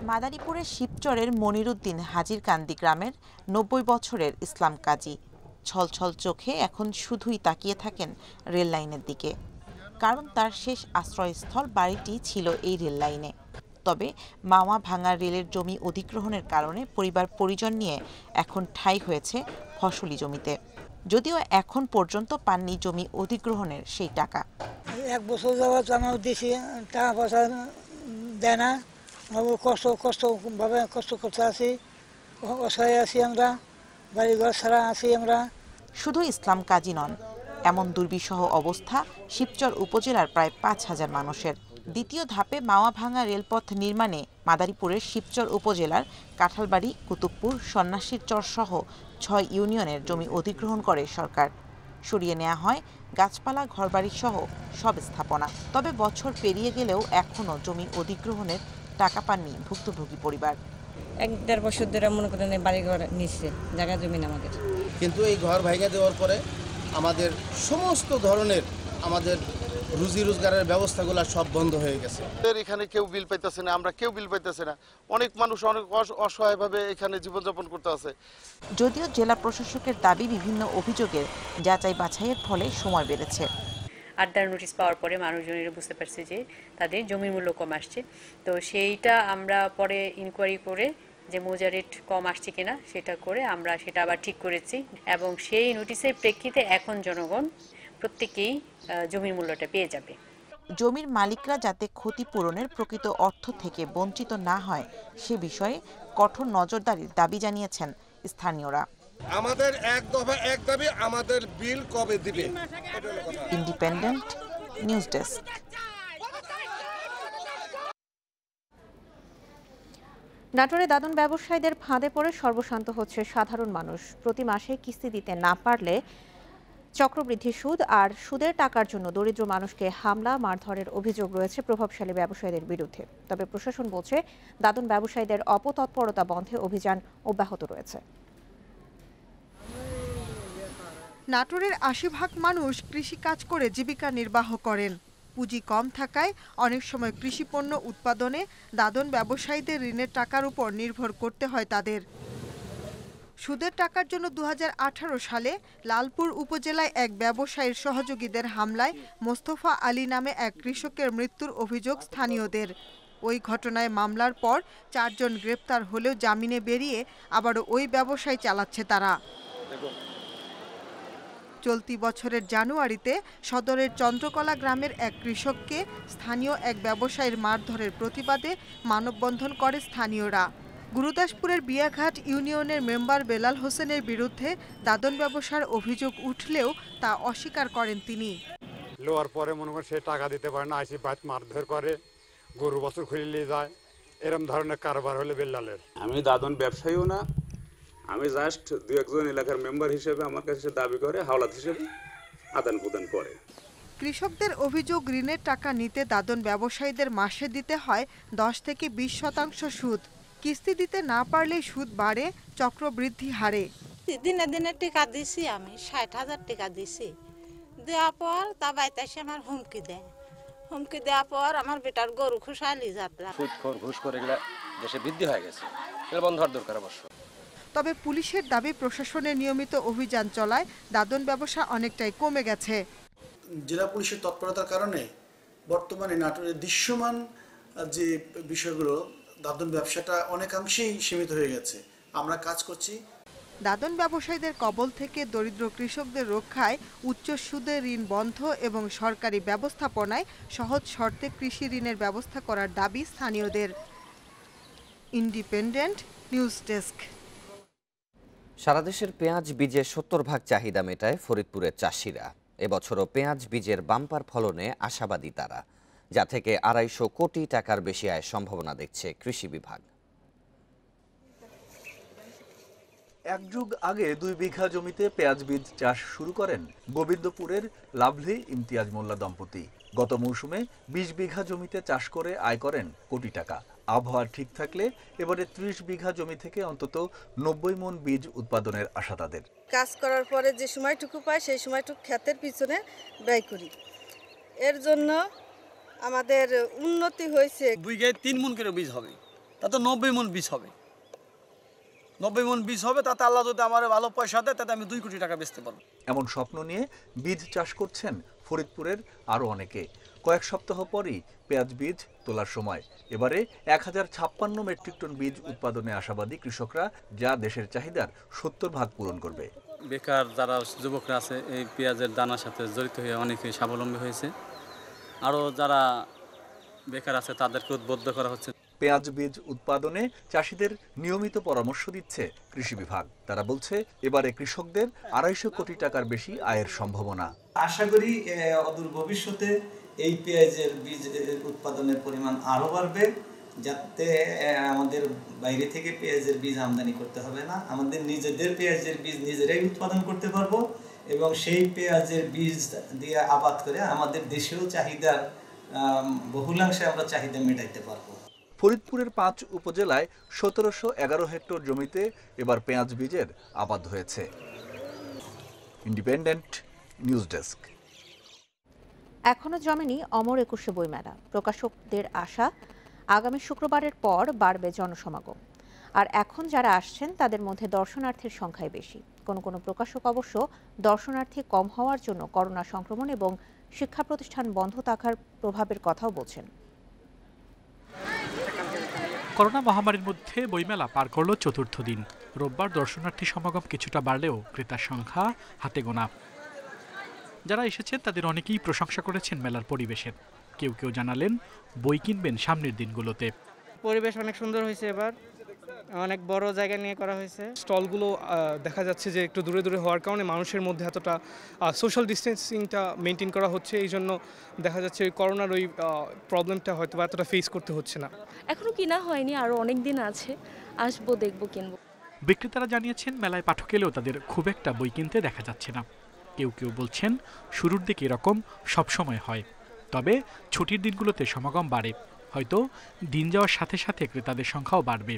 মাদারীপুরের শিবচরের মনিরুদ্দিন হাজিরকান্দি গ্রামের 90 বছরের ইসলাম কাজী ছলছল চোখে এখন শুধুই তাকিয়ে থাকেন রেল লাইনের দিকে। কারণ তার শেষ আশ্রয়স্থল বাড়িটি ছিল এই রেল লাইনে। তবে মাওয়া ভাঙা রেলের জমি অধিগ্রহণের কারণে পরিবার পরিজন নিয়ে এখন ঠাঁই হয়েছে ফসলি জমিতে। যদিও এখন পর্যন্ত পাননি জমি অধিগ্রহণের সেই টাকা। 1 বছর যাওয়ার আমার দেশে টাকা পয়সা দেয় না, কষ্ট করতে আছি, অসহায় আছি আমরা, বাড়িঘর ছাড়া আছি আমরা। শুধু ইসলাম কাজী নন, এমন দুর্বিষহ অবস্থা শিবচর উপজেলার প্রায় ৫,০০০ মানুষের। দ্বিতীয় ধাপে মাওয়া-ভাঙ্গা রেলপথ নির্মাণে মাদারীপুরের শিবচর উপজেলার কাঁঠালবাড়ি, কুতুবপুর, সন্ন্যাসীর চর সহ ৬ ইউনিয়নের জমি অধিগ্রহণ করে সরকার। সরিয়ে নেওয়া হয় গাছপালা, ঘরবাড়ি সহ সব স্থাপনা। তবে বছর পেরিয়ে গেলেও এখনও জমি অধিগ্রহণের টাকা পাননি ভুক্তভোগী পরিবার। ১-১.৫ বছর ধরে মনে করেন বাড়িঘর নিচ্ছে, জায়গা জমি আমাদের। কিন্তু এই ঘর ভাঙা দেওয়ার পরে আমাদের সমস্ত ধরনের আমাদের রুজি রোজগারের ব্যবস্থাগুলো সব বন্ধ হয়ে গেছে। এখানে কেউ বিল পাইতেছে না, আমরা কেউ বিল পাইতেছে না। অনেক মানুষ অনেক অসহায়ভাবে এখানে জীবনযাপন করতে আছে। যদিও জেলা প্রশাসকের দাবি বিভিন্ন অভিযোগের যাচাই বাছাইয়ের ফলে সময় বেড়েছে। আড্ডার নোটিশ পাওয়ার পরে মানুষজনেরা বুঝতে পারছে যে তাদের জমির মূল্য কম আসছে। তো সেইটা আমরা পরে ইনকোয়ারি করে যে মৌজা রেট কম আসছে কিনা সেটা করে আমরা সেটা আবার ঠিক করেছি এবং সেই নোটিশের প্রেক্ষিতে এখন জনগণ প্রত্যেকেই জমির মূল্যটা পেয়ে যাবে। জমির মালিকরা যাতে ক্ষতিপূরণের প্রকৃত অর্থ থেকে বঞ্চিত না হয় সে বিষয়ে কঠোর নজরদারির দাবি জানিয়েছেন স্থানীয়রা। আমাদের এক দফা এক দাবি, আমাদের বিল কবে দিবে। Independent news desk. নাটোরে দাদন ব্যবসায়ীদের ফাঁদে পড়ে সর্বশান্ত হচ্ছে সাধারণ মানুষ। প্রতি মাসে কিস্তি দিতে না পারলে চক্রবৃদ্ধি সুদ আর সুদের টাকার জন্য দরিদ্র মানুষকে হামলা মারধরের অভিযোগ রয়েছে প্রভাবশালী ব্যবসায়ীদের বিরুদ্ধে। তবে প্রশাসন বলছে দাদন ব্যবসায়ীদের অপতৎপরতা বন্ধে অভিযান অব্যাহত রয়েছে। নাটোরের ৮০% মানুষ কৃষিকাজ করে জীবিকা নির্বাহ করেন। পুঁজি কম থাকায় অনেক সময় কৃষিপণ্য উৎপাদনে দাদন ব্যবসায়ীদের ঋণের টাকার উপর নির্ভর করতে হয় তাদের। সুদের টাকার জন্য ২০১৮ সালে লালপুর উপজেলায় এক ব্যবসায়ীর সহযোগীদের হামলায় মোস্তফা আলী নামে এক কৃষকের মৃত্যুর অভিযোগ স্থানীয়দের। ওই ঘটনায় মামলার পর ৪ জন গ্রেপ্তার হলেও জামিনে বেরিয়ে আবারও ওই ব্যবসায় চালাচ্ছে তারা। চলতি বছরের জানুয়ারিতে সদরের চন্দ্রকলা গ্রামের এক কৃষককে স্থানীয় এক ব্যবসায়ীর মারধরের প্রতিবাদে মানববন্ধন করে স্থানীয়রা। গুরুদাসপুরের বিয়াঘাট ইউনিয়নের মেম্বার বেলাল হোসেনের বিরুদ্ধে দাদন ব্যবসার অভিযোগ উঠলেও তা অস্বীকার করেন তিনি। লোয়ার পরে মনে করেন সে টাকা দিতে পারে না, আইসি বাদ মারধর করে, গরু বছর খুলে নিয়ে যায়, এরকম ধরনের কারবার হলে বেলালের। আমি দাদন ব্যবসায়ীও না, আমি জাস্ট ২-১ এলাকার মেম্বার হিসেবে আমার কাছে দাবি করে হাওলাত হিসেবে আদান প্রদান করে। কৃষকদের অভিযোগ ঋণের টাকা নিতে দাদন ব্যবসায়ীদের মাসে দিতে হয় ১০ থেকে ২০% সুদ। কিস্তি দিতে না পারলে সুদ বাড়ে, চক্রবৃদ্ধি হারে। দিনে দিনে টাকা দিছি, আমি ৬০,০০০ টাকা দিছি। দেওয়ার পর তা বাইতাসে আমার হুমকি দেয়। হুমকি দেওয়ার পর আমার বেটার গরু খুশালি যাত্রা। সুদখোর ঘুষখোর এগুলা দেশে বৃদ্ধি হয়ে গেছে, এগুলো বন্ধ হওয়ার দরকার অবশ্য। তবে পুলিশের দাবি প্রশাসনের নিয়মিত অভিযান চলায় দাদন ব্যবসা অনেকটাই কমে গেছে। জেলা পুলিশের তৎপরতার কারণে বর্তমানে নাটোরের দৃশ্যমান যে বিষয়গুলো, দাদন ব্যবসাটা অনেকাংশেই সীমিত হয়ে গেছে। আমরা কাজ করছি। দাদন ব্যবসায়ীদের কবল থেকে দরিদ্র কৃষকদের রক্ষায় উচ্চ সুদে ঋণ বন্ধ এবং সরকারি ব্যবস্থাপনায় সহজ শর্তে কৃষি ঋণের ব্যবস্থা করার দাবি স্থানীয়দের। Independent news desk. সারা দেশের পেঁয়াজ বীজের ৭০% চাহিদা মেটায় ফরিদপুরের চাষিরা। এবছরও পেঁয়াজ বীজের বাম্পার ফলনে আশাবাদী তারা, যা থেকে ২৫০ কোটি টাকার বেশি আয়ের সম্ভাবনা দেখছে কৃষি বিভাগ। ১ যুগ আগে ২ বিঘা জমিতে পেঁয়াজ বীজ চাষ শুরু করেন গোবিন্দপুরের লাভলি ইমতিয়াজ মোল্লা দম্পতি। গত মৌসুমে ২০ বিঘা জমিতে চাষ করে আয় করেন কোটি টাকা। আবহাওয়া ঠিক থাকলে এবারে ৩০ বিঘা জমি থেকে অন্তত ৯০ মণ বীজ উৎপাদনের আশা তাদের। কাজ করার পরে যে সময়টুকু পাই সেই সময়টুকু ক্ষেতের পিছনে ব্যয় করি। এর জন্য আমাদের উন্নতি হয়েছে। বিঘায় ৩ মণ করে বীজ হবে, তাতে ৯০ মণ বীজ হবে। ৯০ মণ বীজ হবে, তাতে আল্লাহ যদি আমার ভালো পয়সা দেয় তাতে আমি ২ কোটি টাকা বেচতে পারবো। এমন স্বপ্ন নিয়ে বীজ চাষ করছেন ফরিদপুরের আরও অনেকে। কয়েক সপ্তাহ পরই পেঁয়াজ বীজ তোলার সময়। এবারে ১০৫৬ মেট্রিক টন বীজ উৎপাদনে আশাবাদী কৃষকরা, যা দেশের চাহিদার ৭০% পূরণ করবে। বেকার যারা যুবকরা আছে এই পেঁয়াজের দানার সাথে জড়িত হয়ে অনেকে স্বাবলম্বী হয়েছে। আরও যারা বেকার আছে তাদেরকে উদ্বুদ্ধ করা হচ্ছে। পেঁয়াজ বীজ উৎপাদনে চাষিদের নিয়মিত পরামর্শ দিচ্ছে কৃষি বিভাগ। তারা বলছে এবারে কৃষকদের 250 কোটি টাকার বেশি আয়ের সম্ভাবনা। আশা করি অদূর ভবিষ্যতে এই পেঁয়াজের বীজ উৎপাদনের পরিমাণ আরো বাড়বে, যাতে আমাদের বাইরে থেকে পেঁয়াজের বীজ আমদানি করতে হবে না, আমাদের নিজেদের পেঁয়াজের বীজ নিজেরাই উৎপাদন করতে পারবো এবং সেই পেঁয়াজের বীজ দিয়ে আবাদ করে আমাদের দেশেও চাহিদার বহুলাংশে আমরা চাহিদা মেটাইতে পারবো। ফরিদপুরের 5 উপজেলায় 1711 হেক্টর জমিতে এবার পেঁয়াজ বীজের আবাদ হয়েছে। Independent news desk. এখনো জমেনি অমর 21শে বইমেলা। প্রকাশকদের আশা আগামী শুক্রবারের পর বাড়বে জনসমাগম। আর এখন যারা আসছেন তাদের মধ্যে দর্শনার্থীর সংখ্যাই বেশি। কোনো প্রকাশক অবশ্য দর্শনার্থী কম হওয়ার জন্য করোনা সংক্রমণ এবং শিক্ষা প্রতিষ্ঠান বন্ধ থাকার প্রভাবের কথাও বলছেন। করোনা মহামারীর মধ্যে বইমেলা পার করল চতুর্থ দিন। রোববার দর্শনার্থী সমাগম কিছুটা বাড়লেও ক্রেতার সংখ্যা হাতে গোনা। যারা এসেছেন তাদের অনেকেই প্রশংসা করেছেন মেলার পরিবেশের। কেউ কেউ জানালেন বই কিনবেন সামনের দিনগুলোতে। পরিবেশ অনেক সুন্দর হয়েছে, এবার অনেক বড় জায়গা নিয়ে করা হয়েছে। স্টলগুলো দেখা যাচ্ছে যে একটু দূরে দূরে হওয়ার কারণে মানুষের মধ্যে এতটা সোশ্যাল ডিস্টেন্সিংটা মেনটেন করা হচ্ছে, এই জন্য দেখা যাচ্ছে ওই করোনার ওই প্রবলেমটা হয়তো এতটা ফেস করতে হচ্ছে না। এখনো কিনা হয়নি, আরও অনেক দিন আছে, আসবো, দেখবো, কিনবো। বিক্রেতারা জানিয়েছেন মেলায় পাঠক এলেও তাদের খুব একটা বই কিনতে দেখা যাচ্ছে না। কেউ কেউ বলছেন শুরুর দিকে এরকম সবসময় হয়, তবে ছুটির দিনগুলোতে সমাগম বাড়ে। হয়তো দিন যাওয়ার সাথে সাথে ক্রেতাদের সংখ্যাও বাড়বে।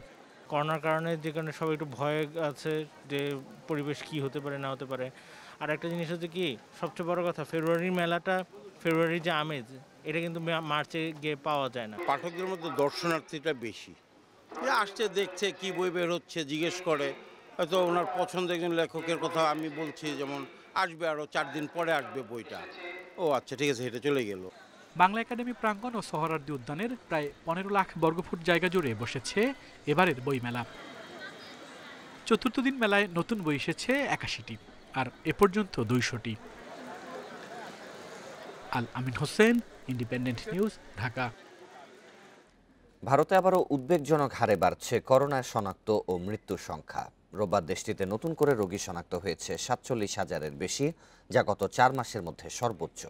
করোনার কারণে যে কারণে সবাই একটু ভয় আছে যে পরিবেশ কি হতে পারে না হতে পারে। আর একটা জিনিস হচ্ছে কি, সবচেয়ে বড় কথা, ফেব্রুয়ারির মেলাটা, ফেব্রুয়ারির যে আমেজ, এটা কিন্তু মার্চে গিয়ে পাওয়া যায় না। পাঠকদের মধ্যে দর্শনার্থীটা বেশি, যে আসছে, দেখছে কি বই বের হচ্ছে, জিজ্ঞেস করে, হয়তো ওনার পছন্দের একজন লেখকের কথা আমি বলছি, যেমন আসবে আরও 4 দিন পরে আসবে বইটা, ও আচ্ছা ঠিক আছে, এটা চলে গেল। বাংলা একাডেমি প্রাঙ্গণ ও সোহরাওয়ার্দী উদ্যানের প্রায় 15 লাখ বর্গফুট জায়গা জুড়ে বসেছে এবারের বইমেলা। চতুর্থ দিন মেলায় নতুন বই এসেছে 81টি, আর এ পর্যন্ত 200টি। আল আমিন হোসেন, ইন্ডিপেন্ডেন্ট নিউজ, ঢাকা। ভারতে আবারও উদ্বেগজনক হারে বাড়ছে করোনার শনাক্ত ও মৃত্যুর সংখ্যা। রোববার দেশটিতে নতুন করে রোগী শনাক্ত হয়েছে 47,000-এর বেশি, যা গত 4 মাসের মধ্যে সর্বোচ্চ।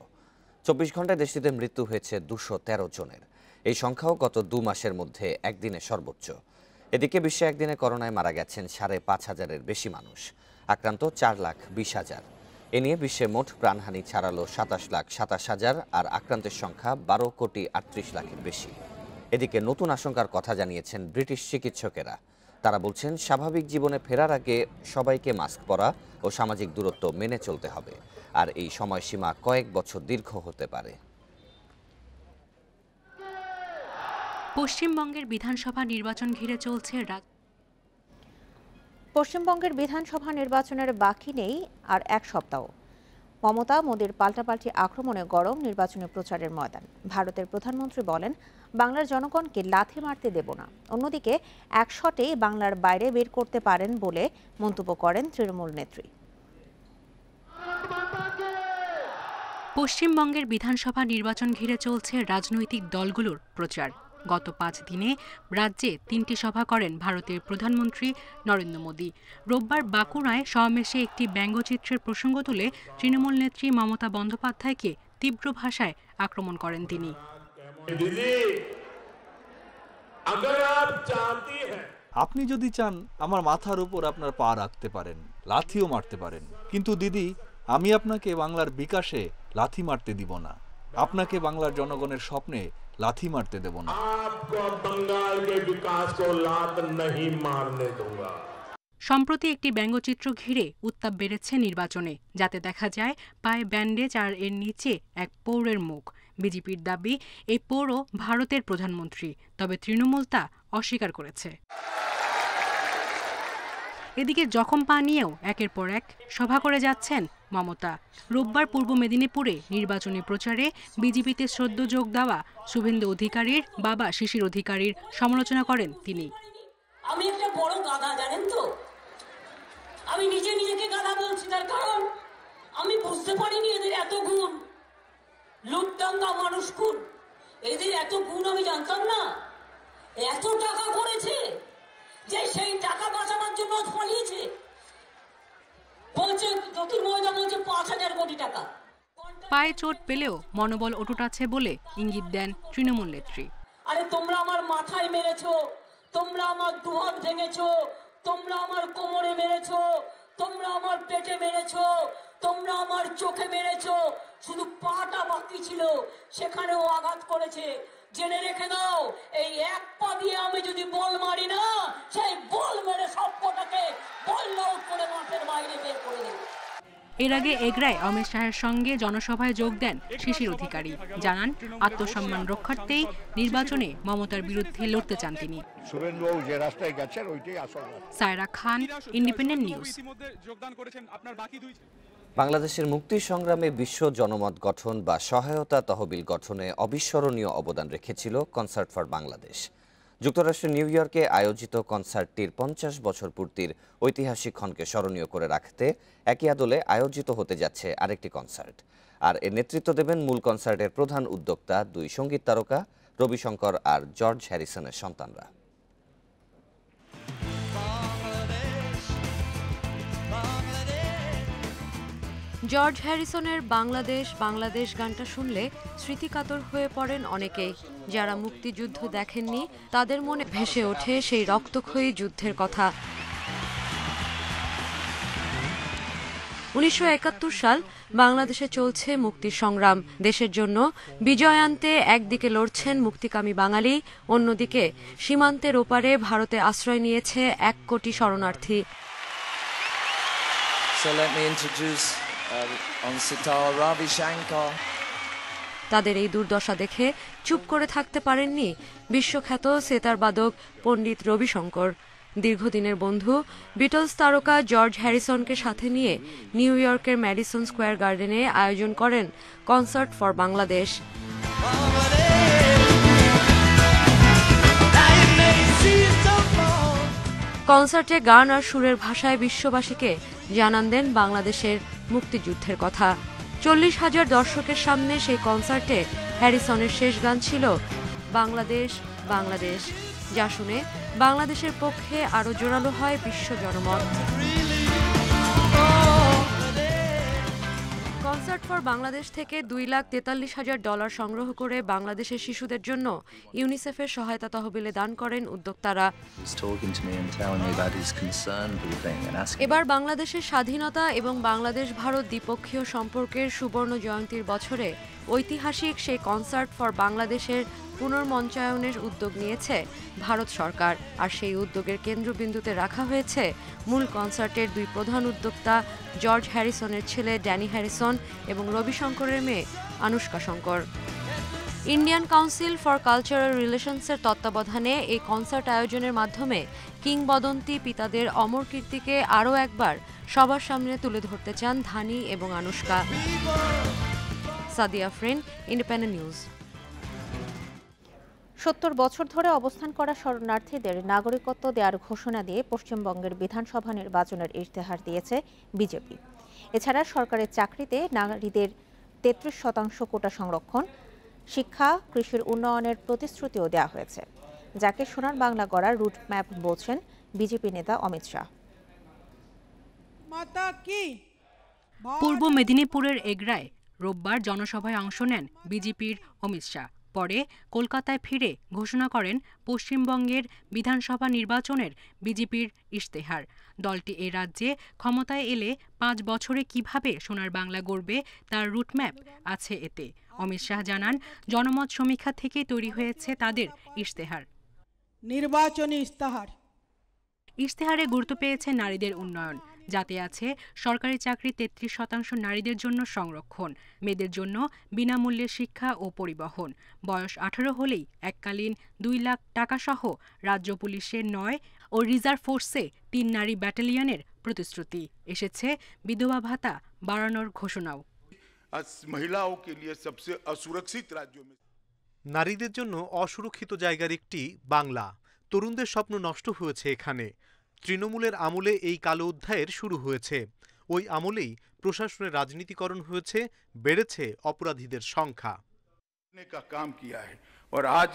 24 ঘন্টায় দেশটিতে মৃত্যু হয়েছে 213 জনের। এই সংখ্যাও গত 2 মাসের মধ্যে একদিনে সর্বোচ্চ। এদিকে বিশ্বে একদিনে করোনায় মারা গেছেন 5,500-এর বেশি মানুষ, আক্রান্ত 4,20,000। এ নিয়ে বিশ্বে মোট প্রাণহানি ছাড়ালো 27,27,000, আর আক্রান্তের সংখ্যা 12,38,00,000-এর বেশি। এদিকে নতুন আশঙ্কার কথা জানিয়েছেন ব্রিটিশ চিকিৎসকেরা। তারা বলছেন স্বাভাবিক জীবনে ফেরার আগে সবাইকে মাস্ক পরা ও সামাজিক দূরত্ব মেনে চলতে হবে, আর এই সময়সীমা কয়েক বছর দীর্ঘ হতে পারে। পশ্চিমবঙ্গের বিধানসভা নির্বাচন ঘিরে চলছে পশ্চিমবঙ্গের বিধানসভা নির্বাচনের বাকি নেই আর 1 সপ্তাহ। মমতা মোদির পাল্টাপাল্টি আক্রমণে গরম নির্বাচনী প্রচারের ময়দান। ভারতের প্রধানমন্ত্রী বলেন, বাংলার জনগণকে লাথি মারতে দেব না। অন্যদিকে 1 শটেই বাংলার বাইরে বের করতে পারেন বলে মন্তব্য করেন তৃণমূল নেত্রী। পশ্চিমবঙ্গের বিধানসভা নির্বাচন ঘিরে চলছে রাজনৈতিক দলগুলোর প্রচার। গত 5 দিনে রাজ্যে 3টি সভা করেন ভারতের প্রধানমন্ত্রী নরেন্দ্র মোদী। রোববার বাঁকুড়ায় সমাবেশে একটি ব্যঙ্গচিত্রের প্রসঙ্গ তুলে তৃণমূল নেত্রী মমতা বন্দ্যোপাধ্যায়কে তীব্র ভাষায় আক্রমণ করেন তিনি। আপনি যদি চান আমার মাথার উপর আপনার পা রাখতে পারেন, লাথিও মারতে পারেন, কিন্তু দিদি, আমি আপনাকে বাংলার বিকাশে লাথি মারতে দিব না, আপনাকে বাংলার জনগণের স্বপ্নে লাথি মারতে দেব না। সম্প্রতি একটি ব্যঙ্গচিত্র ঘিরে উত্তাপ বেড়েছে নির্বাচনে, যাতে দেখা যায় পায়ে ব্যান্ডেজ আর এর নিচে এক পৌরের মুখ। বিজেপির দাবি, এই পৌর ভারতের প্রধানমন্ত্রী, তবে তৃণমূল তা অস্বীকার করেছে। এদিকে জখম পা নিয়েও একের পর এক সভা করে যাচ্ছেন মমতা। রোববার পূর্ব মেদিনীপুরে নির্বাচনী প্রচারে বিজেপিতে সদ্য যোগ দেওয়া শুভেন্দু অধিকারীর বাবা শিশির অধিকারীর সমালোচনা করেন তিনি। আমি একটা বড় গাধা, জানেন তো? আমি নিজেকে গাধা বলছি, তার কারণ আমি বুঝতে পারিনি এদের এত গুণ। লুটদাঙ্গা মানুষ খুন, এদের এত গুণ আমি জানতাম না। এত টাকা করেছে যে সেই টাকা বাঁচানোর জন্য পালিয়েছে। বলছে জ্যোতির্ময়দা বলছে 5,000 কোটি টাকা। পায়ে চোট পেলেও মনোবল অটুট আছে বলে ইঙ্গিত দেন তৃণমূল নেত্রী। আরে তোমরা আমার মাথায় মেরেছো, তোমরা আমার দুহাত ভেঙেছো, তোমরা আমার কোমরে মেরেছো, তোমরা আমার পেটে মেরেছো, তোমরা আমার চোখে মেরেছো, শুধু পাটা বাকি ছিল সেখানেও আঘাত করেছে। জেনে রেখে দাও, এই এক পা দিয়ে আমি যদি বল মারি না, সেই বল মেরে সব কটাকে বল আউট করে মাঠের বাইরে বের করে দেবে। এর আগে এগরায় অমিত শাহের সঙ্গে জনসভায় যোগ দেন শিশির অধিকারী। জানান, আত্মসম্মান রক্ষার্থেই নির্বাচনে মমতার বিরুদ্ধে লড়তে চান তিনি। সায়রা খান, ইন্ডিপেন্ডেন্ট নিউজ। বাংলাদেশের মুক্তি সংগ্রামে বিশ্ব জনমত গঠন বা সহায়তা তহবিল গঠনে অবিস্মরণীয় অবদান রেখেছিল কনসার্ট ফর বাংলাদেশ। যুক্তরাষ্ট্রের নিউ ইয়র্কে আয়োজিত কনসার্টটির 50 বছর পূর্তির ঐতিহাসিক ক্ষণকে স্মরণীয় করে রাখতে একই আদলে আয়োজিত হতে যাচ্ছে আরেকটি কনসার্ট। আর এর নেতৃত্ব দেবেন মূল কনসার্টের প্রধান উদ্যোক্তা 2 সঙ্গীত তারকা রবি শঙ্কর আর জর্জ হ্যারিসনের সন্তানরা। জর্জ হ্যারিসনের বাংলাদেশ বাংলাদেশ গানটা শুনলে স্মৃতিকাতর হয়ে পড়েন অনেকেই। যারা মুক্তিযুদ্ধ দেখেননি তাদের মনে ভেসে ওঠে সেই রক্তক্ষয়ী যুদ্ধের কথা। 1971 সাল বাংলাদেশে চলছে মুক্তির সংগ্রাম। দেশের জন্য বিজয় আনতে একদিকে লড়ছেন মুক্তিকামী বাঙালি, অন্যদিকে সীমান্তের ওপারে ভারতে আশ্রয় নিয়েছে 1 কোটি শরণার্থী। তাদের এই দুর্দশা দেখে চুপ করে থাকতে পারেননি বিশ্বখ্যাত সেতার বাদক পণ্ডিত রবি শঙ্কর। দীর্ঘদিনের বন্ধু বিটলস তারকা জর্জ হ্যারিসনকে সাথে নিয়ে নিউ ইয়র্কের ম্যাডিসন স্কোয়ার গার্ডেনে আয়োজন করেন কনসার্ট ফর বাংলাদেশ। কনসার্টে গান আর সুরের ভাষায় বিশ্ববাসীকে জানান দেন বাংলাদেশের মুক্তিযুদ্ধের কথা। 40,000 দর্শকের সামনে সেই কনসার্টে হ্যারিসনের শেষ গান ছিল বাংলাদেশ বাংলাদেশ, যা শুনে বাংলাদেশের পক্ষে আরো জোরালো হয় বিশ্ব জনমত। কনসার্ট ফর বাংলাদেশ থেকে $2,43,000 সংগ্রহ করে বাংলাদেশের শিশুদের জন্য ইউনিসেফের সহায়তা তহবিলে দান করেন উদ্যোক্তারা। এবার বাংলাদেশের স্বাধীনতা এবং বাংলাদেশ ভারত দ্বিপক্ষীয় সম্পর্কের সুবর্ণ জয়ন্তীর বছরে ঐতিহাসিক সেই কনসার্ট ফর বাংলাদেশের পুনর্মঞ্চায়নের উদ্যোগ নিয়েছে ভারত সরকার। আর সেই উদ্যোগের কেন্দ্রবিন্দুতে রাখা হয়েছে মূল কনসার্টের 2 প্রধান উদ্যোক্তা জর্জ হ্যারিসনের ছেলে ড্যানি হ্যারিসন এবং রবি শঙ্করের মেয়ে Anoushka Shankar. Indian council for cultural রিলেশনসের তত্ত্বাবধানে এই কনসার্ট আয়োজনের মাধ্যমে কিংবদন্তি পিতাদের অমর কীর্তিকে আরও একবার সবার সামনে তুলে ধরতে চান ধানি এবং আনুষ্কা। সাদিয়া ফ্রেন, ইন্ডিপেন্ডেন্ট নিউজ। 70 বছর ধরে অবস্থান করা শরণার্থীদের নাগরিকত্ব দেওয়ার ঘোষণা দিয়ে পশ্চিমবঙ্গের বিধানসভা নির্বাচনের ইশতেহার দিয়েছে বিজেপি। এছাড়া সরকারের চাকরিতে নারীদের 33% কোটা সংরক্ষণ, শিক্ষা, কৃষির উন্নয়নের প্রতিশ্রুতিও দেওয়া হয়েছে, যাকে সোনার বাংলা গড়ার রুট ম্যাপ বলছেন বিজেপি নেতা অমিত শাহ। পূর্ব মেদিনীপুরের এগরায় রোববার জনসভায় অংশ নেন বিজেপির অমিত শাহ। পরে কলকাতায় ফিরে ঘোষণা করেন পশ্চিমবঙ্গের বিধানসভা নির্বাচনের বিজেপির ইশতেহার। দলটি এ রাজ্যে ক্ষমতায় এলে 5 বছরে কিভাবে সোনার বাংলা গড়বে তার রুটম্যাপ আছে এতে। অমিত শাহ জানান, জনমত সমীক্ষা থেকে তৈরি হয়েছে তাদের ইশতেহার। নির্বাচনী ইশতেহারে গুরুত্ব পেয়েছে নারীদের উন্নয়ন, যাতে আছে সরকারি চাকরি 33% নারীদের জন্য সংরক্ষণ, মেয়েদের জন্য বিনামূল্যে শিক্ষা ও পরিবহন, বয়স 18 হলেই এককালীন 2 লাখ টাকা সহ রাজ্য পুলিশের 9 ও রিজার্ভ ফোর্সে 3 নারী ব্যাটালিয়নের প্রতিশ্রুতি। এসেছে বিধবা ভাতা বাড়ানোর ঘোষণাও। নারীদের জন্য অসুরক্ষিত জায়গার একটি বাংলা। তরুণদের স্বপ্ন নষ্ট হয়েছে এখানে। তৃণমূলের আমলে এই কালো অধ্যায়ের শুরু হয়েছে। ওই আমলেই প্রশাসনের রাজনীতিকরণ হয়েছে, বেড়েছে অপরাধীদের সংখ্যা। কাম কিয়া হ্যায় और आज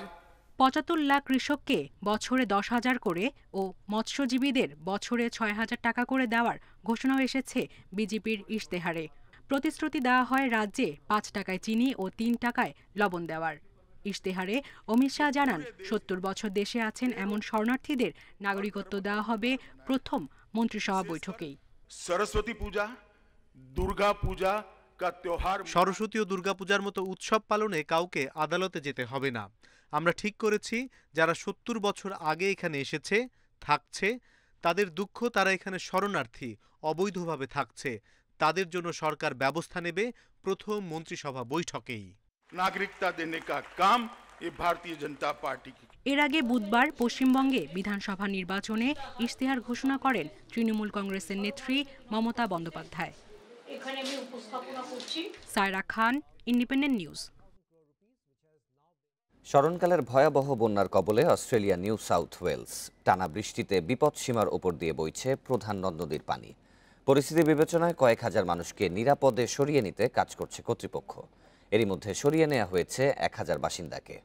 ৭৫ লাখ কৃষককে বছরে ১০,০০০ করে ও মৎস্যজীবীদের বছরে ৬,০০০ টাকা করে দেওয়ার ঘোষণা এসেছে বিজেপির ইশতেহারে। প্রতিশ্রুতি দেওয়া হয় রাজ্যে ৫ টাকায় চিনি ও ৩ টাকায় লবণ দেওয়ার। ইশতেহারে অমিত শাহ জানান ৭০ বছর দেশে আছেন এমন শরণার্থীদের নাগরিকত্ব দেওয়া হবে প্রথম মন্ত্রিসভা বৈঠকেই। সরস্বতী পূজা, দুর্গা পূজা, সরস্বতী ও দুর্গাপূজার মতো উৎসব পালনে কাউকে আদালতে যেতে হবে না। আমরা ঠিক করেছি যারা ৭০ বছর আগে এখানে এসেছে, থাকছে, তাদের দুঃখ তারা এখানে শরণার্থী অবৈধভাবে থাকছে, তাদের জন্য সরকার ব্যবস্থা নেবে প্রথম মন্ত্রিসভা বৈঠকেই। নাগরিকতা দেনে কা কাম এই ভারতীয় জনতা পার্টি। এর আগে বুধবার পশ্চিমবঙ্গে বিধানসভা নির্বাচনে ইশতেহার ঘোষণা করেন তৃণমূল কংগ্রেসের নেত্রী মমতা বন্দ্যোপাধ্যায়। এখানে আমি উপস্থাপনা করছি সায়রা খান, ইন্ডিপেন্ডেন্ট নিউজ। স্মরণকালের ভয়াবহ বন্যার কবলে অস্ট্রেলিয়া নিউ সাউথ ওয়েলস। টানা বৃষ্টিতে বিপদসীমার ওপর দিয়ে বইছে প্রধান নদ নদীর পানি। পরিস্থিতি বিবেচনায় কয়েক হাজার মানুষকে নিরাপদে সরিয়ে নিতে কাজ করছে কর্তৃপক্ষ। এরই মধ্যে সরিয়ে নেওয়া হয়েছে ১,০০০ বাসিন্দাকে।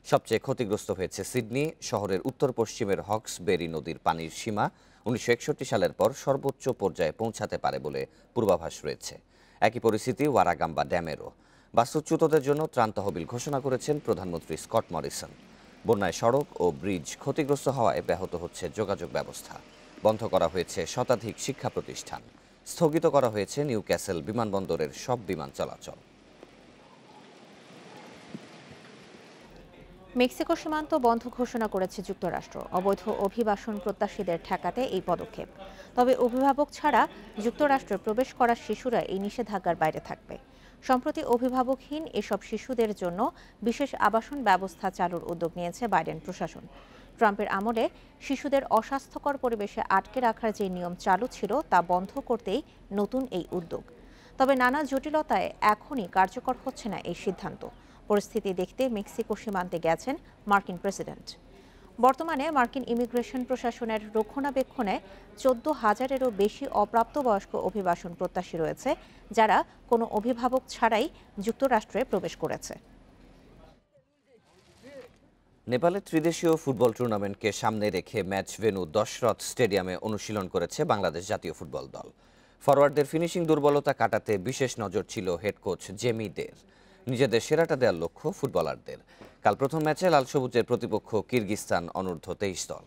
সবচেয়ে ক্ষতিগ্রস্ত হয়েছে সিডনি শহরের উত্তর পশ্চিমের হক্সবেরি নদীর পানির সীমা ১৯৬১ সালের পর সর্বোচ্চ পর্যায়ে পৌঁছাতে পারে বলে পূর্বাভাস রয়েছে। একই পরিস্থিতি ওয়ারাগাম্বা ড্যামেরও। বাস্তুচ্যুতদের জন্য ত্রাণ তহবিল ঘোষণা করেছেন প্রধানমন্ত্রী স্কট মরিসন। বন্যায় সড়ক ও ব্রিজ ক্ষতিগ্রস্ত হওয়ায় ব্যাহত হচ্ছে যোগাযোগ ব্যবস্থা। বন্ধ করা হয়েছে শতাধিক শিক্ষা প্রতিষ্ঠান। স্থগিত করা হয়েছে নিউ ক্যাসেল বিমানবন্দরের সব বিমান চলাচল। মেক্সিকো সীমান্ত বন্ধ ঘোষণা করেছে যুক্তরাষ্ট্র। অবৈধ অভিবাসন প্রত্যাশীদের ঠেকাতে এই পদক্ষেপ। তবে অভিভাবক ছাড়া যুক্তরাষ্ট্রে প্রবেশ করা শিশুরা এই নিষেধাজ্ঞার বাইরে থাকবে। সম্প্রতি অভিভাবকহীন এসব শিশুদের জন্য বিশেষ আবাসন ব্যবস্থা চালুর উদ্যোগ নিয়েছে বাইডেন প্রশাসন। ট্রাম্পের আমলে শিশুদের অস্বাস্থ্যকর পরিবেশে আটকে রাখার যে নিয়ম চালু ছিল তা বন্ধ করতেই নতুন এই উদ্যোগ। তবে নানা জটিলতায় এখনই কার্যকর হচ্ছে না এই সিদ্ধান্ত। পরিস্থিতি দেখতে মেক্সিকো সীমান্তে গেছেন মার্কিন প্রেসিডেন্ট। বর্তমানে মার্কিন ইমিগ্রেশন প্রশাসনের রক্ষণাবেক্ষণে ১৪,০০০-এরও বেশি অপ্রাপ্তবয়স্ক অভিবাসন প্রত্যাশী রয়েছে, যারা কোনো অভিভাবক ছাড়াই যুক্তরাষ্ট্রে প্রবেশ করেছে। নেপালে ত্রিদেশীয় ফুটবল টুর্নামেন্টকে সামনে রেখে ম্যাচ ভেন্যু দশরথ স্টেডিয়ামে অনুশীলন করেছে বাংলাদেশ জাতীয় ফুটবল দল। ফরওয়ার্ডদের ফিনিশিং দুর্বলতা কাটাতে বিশেষ নজর ছিল হেড কোচ জেমি দের। নিজেদের সেরাটা দেওয়ার লক্ষ্য ফুটবলারদের। কাল প্রথম ম্যাচে লাল সবুজের প্রতিপক্ষ কিরগিজস্তান অনূর্ধ্ব 23 দল।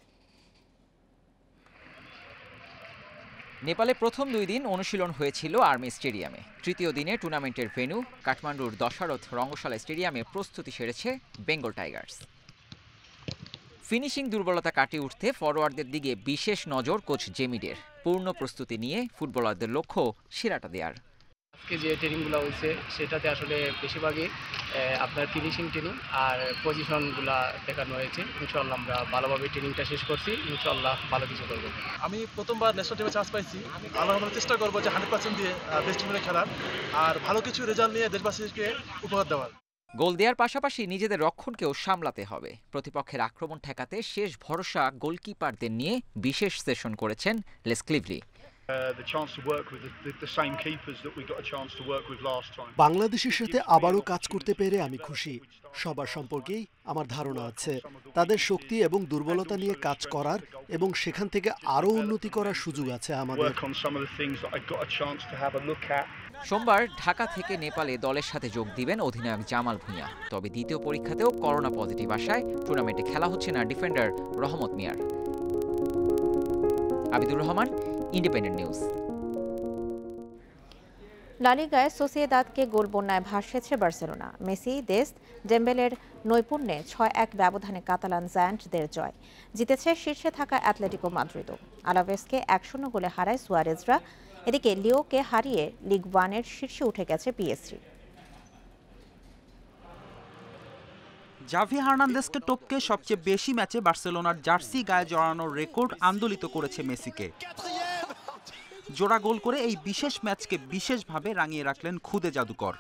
নেপালে প্রথম 2 দিন অনুশীলন হয়েছিল আর্মি স্টেডিয়ামে। তৃতীয় দিনে টুর্নামেন্টের ভেন্যু কাঠমান্ডুর দশরথ রঙ্গশালা স্টেডিয়ামে প্রস্তুতি সেরেছে বেঙ্গল টাইগার্স। ফিনিশিং দুর্বলতা কাটিয়ে উঠতে ফরওয়ার্ডদের দিকে বিশেষ নজর কোচ জেমিডের। পূর্ণ প্রস্তুতি নিয়ে ফুটবলারদের লক্ষ্য সেরাটা দেওয়ার। যে ট্রেনিংগুলো হয়েছে সেটাতে আসলে বেশিরভাগই আপনার ফিনিশিং ট্রেনিং আর পজিশনগুলো দেখানো হয়েছে। ইনশাআল্লাহ আমরা ভালোভাবে ট্রেনিংটা শেষ করছি, ইনশাআল্লাহ ভালো কিছু করব। আমি প্রথমবার ন্যাশনাল টিমে চান্স পাইছি। আমরা চেষ্টা করবো যে 100% দিয়ে বেস্ট টিমে খেলার আর ভালো কিছু রেজাল্ট নিয়ে দেশবাসীকে উপহার দেওয়ার। গোল দেওয়ার পাশাপাশি নিজেদের রক্ষণকেও সামলাতে হবে। প্রতিপক্ষের আক্রমণ ঠেকাতে শেষ ভরসা গোলকিপারদের নিয়ে বিশেষ সেশন করেছেন লেস ক্লিভলি। বাংলাদেশের সাথে আবারও কাজ করতে পেরে আমি খুশি। সবার সম্পর্কেই আমার ধারণা আছে। তাদের শক্তি এবং দুর্বলতা নিয়ে কাজ করার এবং সেখান থেকে আরও উন্নতি করার সুযোগ আছে আমাদের। সোমবার ঢাকা থেকে নেপালে দলের সাথে যোগ দিবেন অধিনায়ক জামাল ভুঁইয়া। তবে দ্বিতীয় পরীক্ষাতেও করোনা পজিটিভ আসায় টুর্নামেন্টে খেলা হচ্ছে না ডিফেন্ডার রহমত মিয়ার। Abidur Rahman, independent news. লা লিগায় সোসিয়েদাদকে গোল বন্যায় ভাসিয়েছে বার্সেলোনা। মেসি, দেস্ত, ডেম্বেলের নৈপুণ্যে 6-1 ব্যবধানে কাতালান জায়ান্টদের জয়। জিতেছে শীর্ষে থাকা অ্যাটলেটিকো মাদ্রিদও। আলাভেসকে 1-0 গোলে হারায় সুয়ারেজরা। এদিকে লিওকে হারিয়ে লিগ 1-এর শীর্ষে উঠে গেছে পিএসজি। জাভি হার্নান্দেজকে টপকে সবচেয়ে বেশি ম্যাচে বার্সেলোনার জার্সি গায়ে জড়ানোর রেকর্ড আন্দোলিত করেছে মেসিকে। জোড়া গোল করে এই বিশেষ ম্যাচকে বিশেষভাবে রাঙিয়ে রাখলেন খুদে জাদুকর।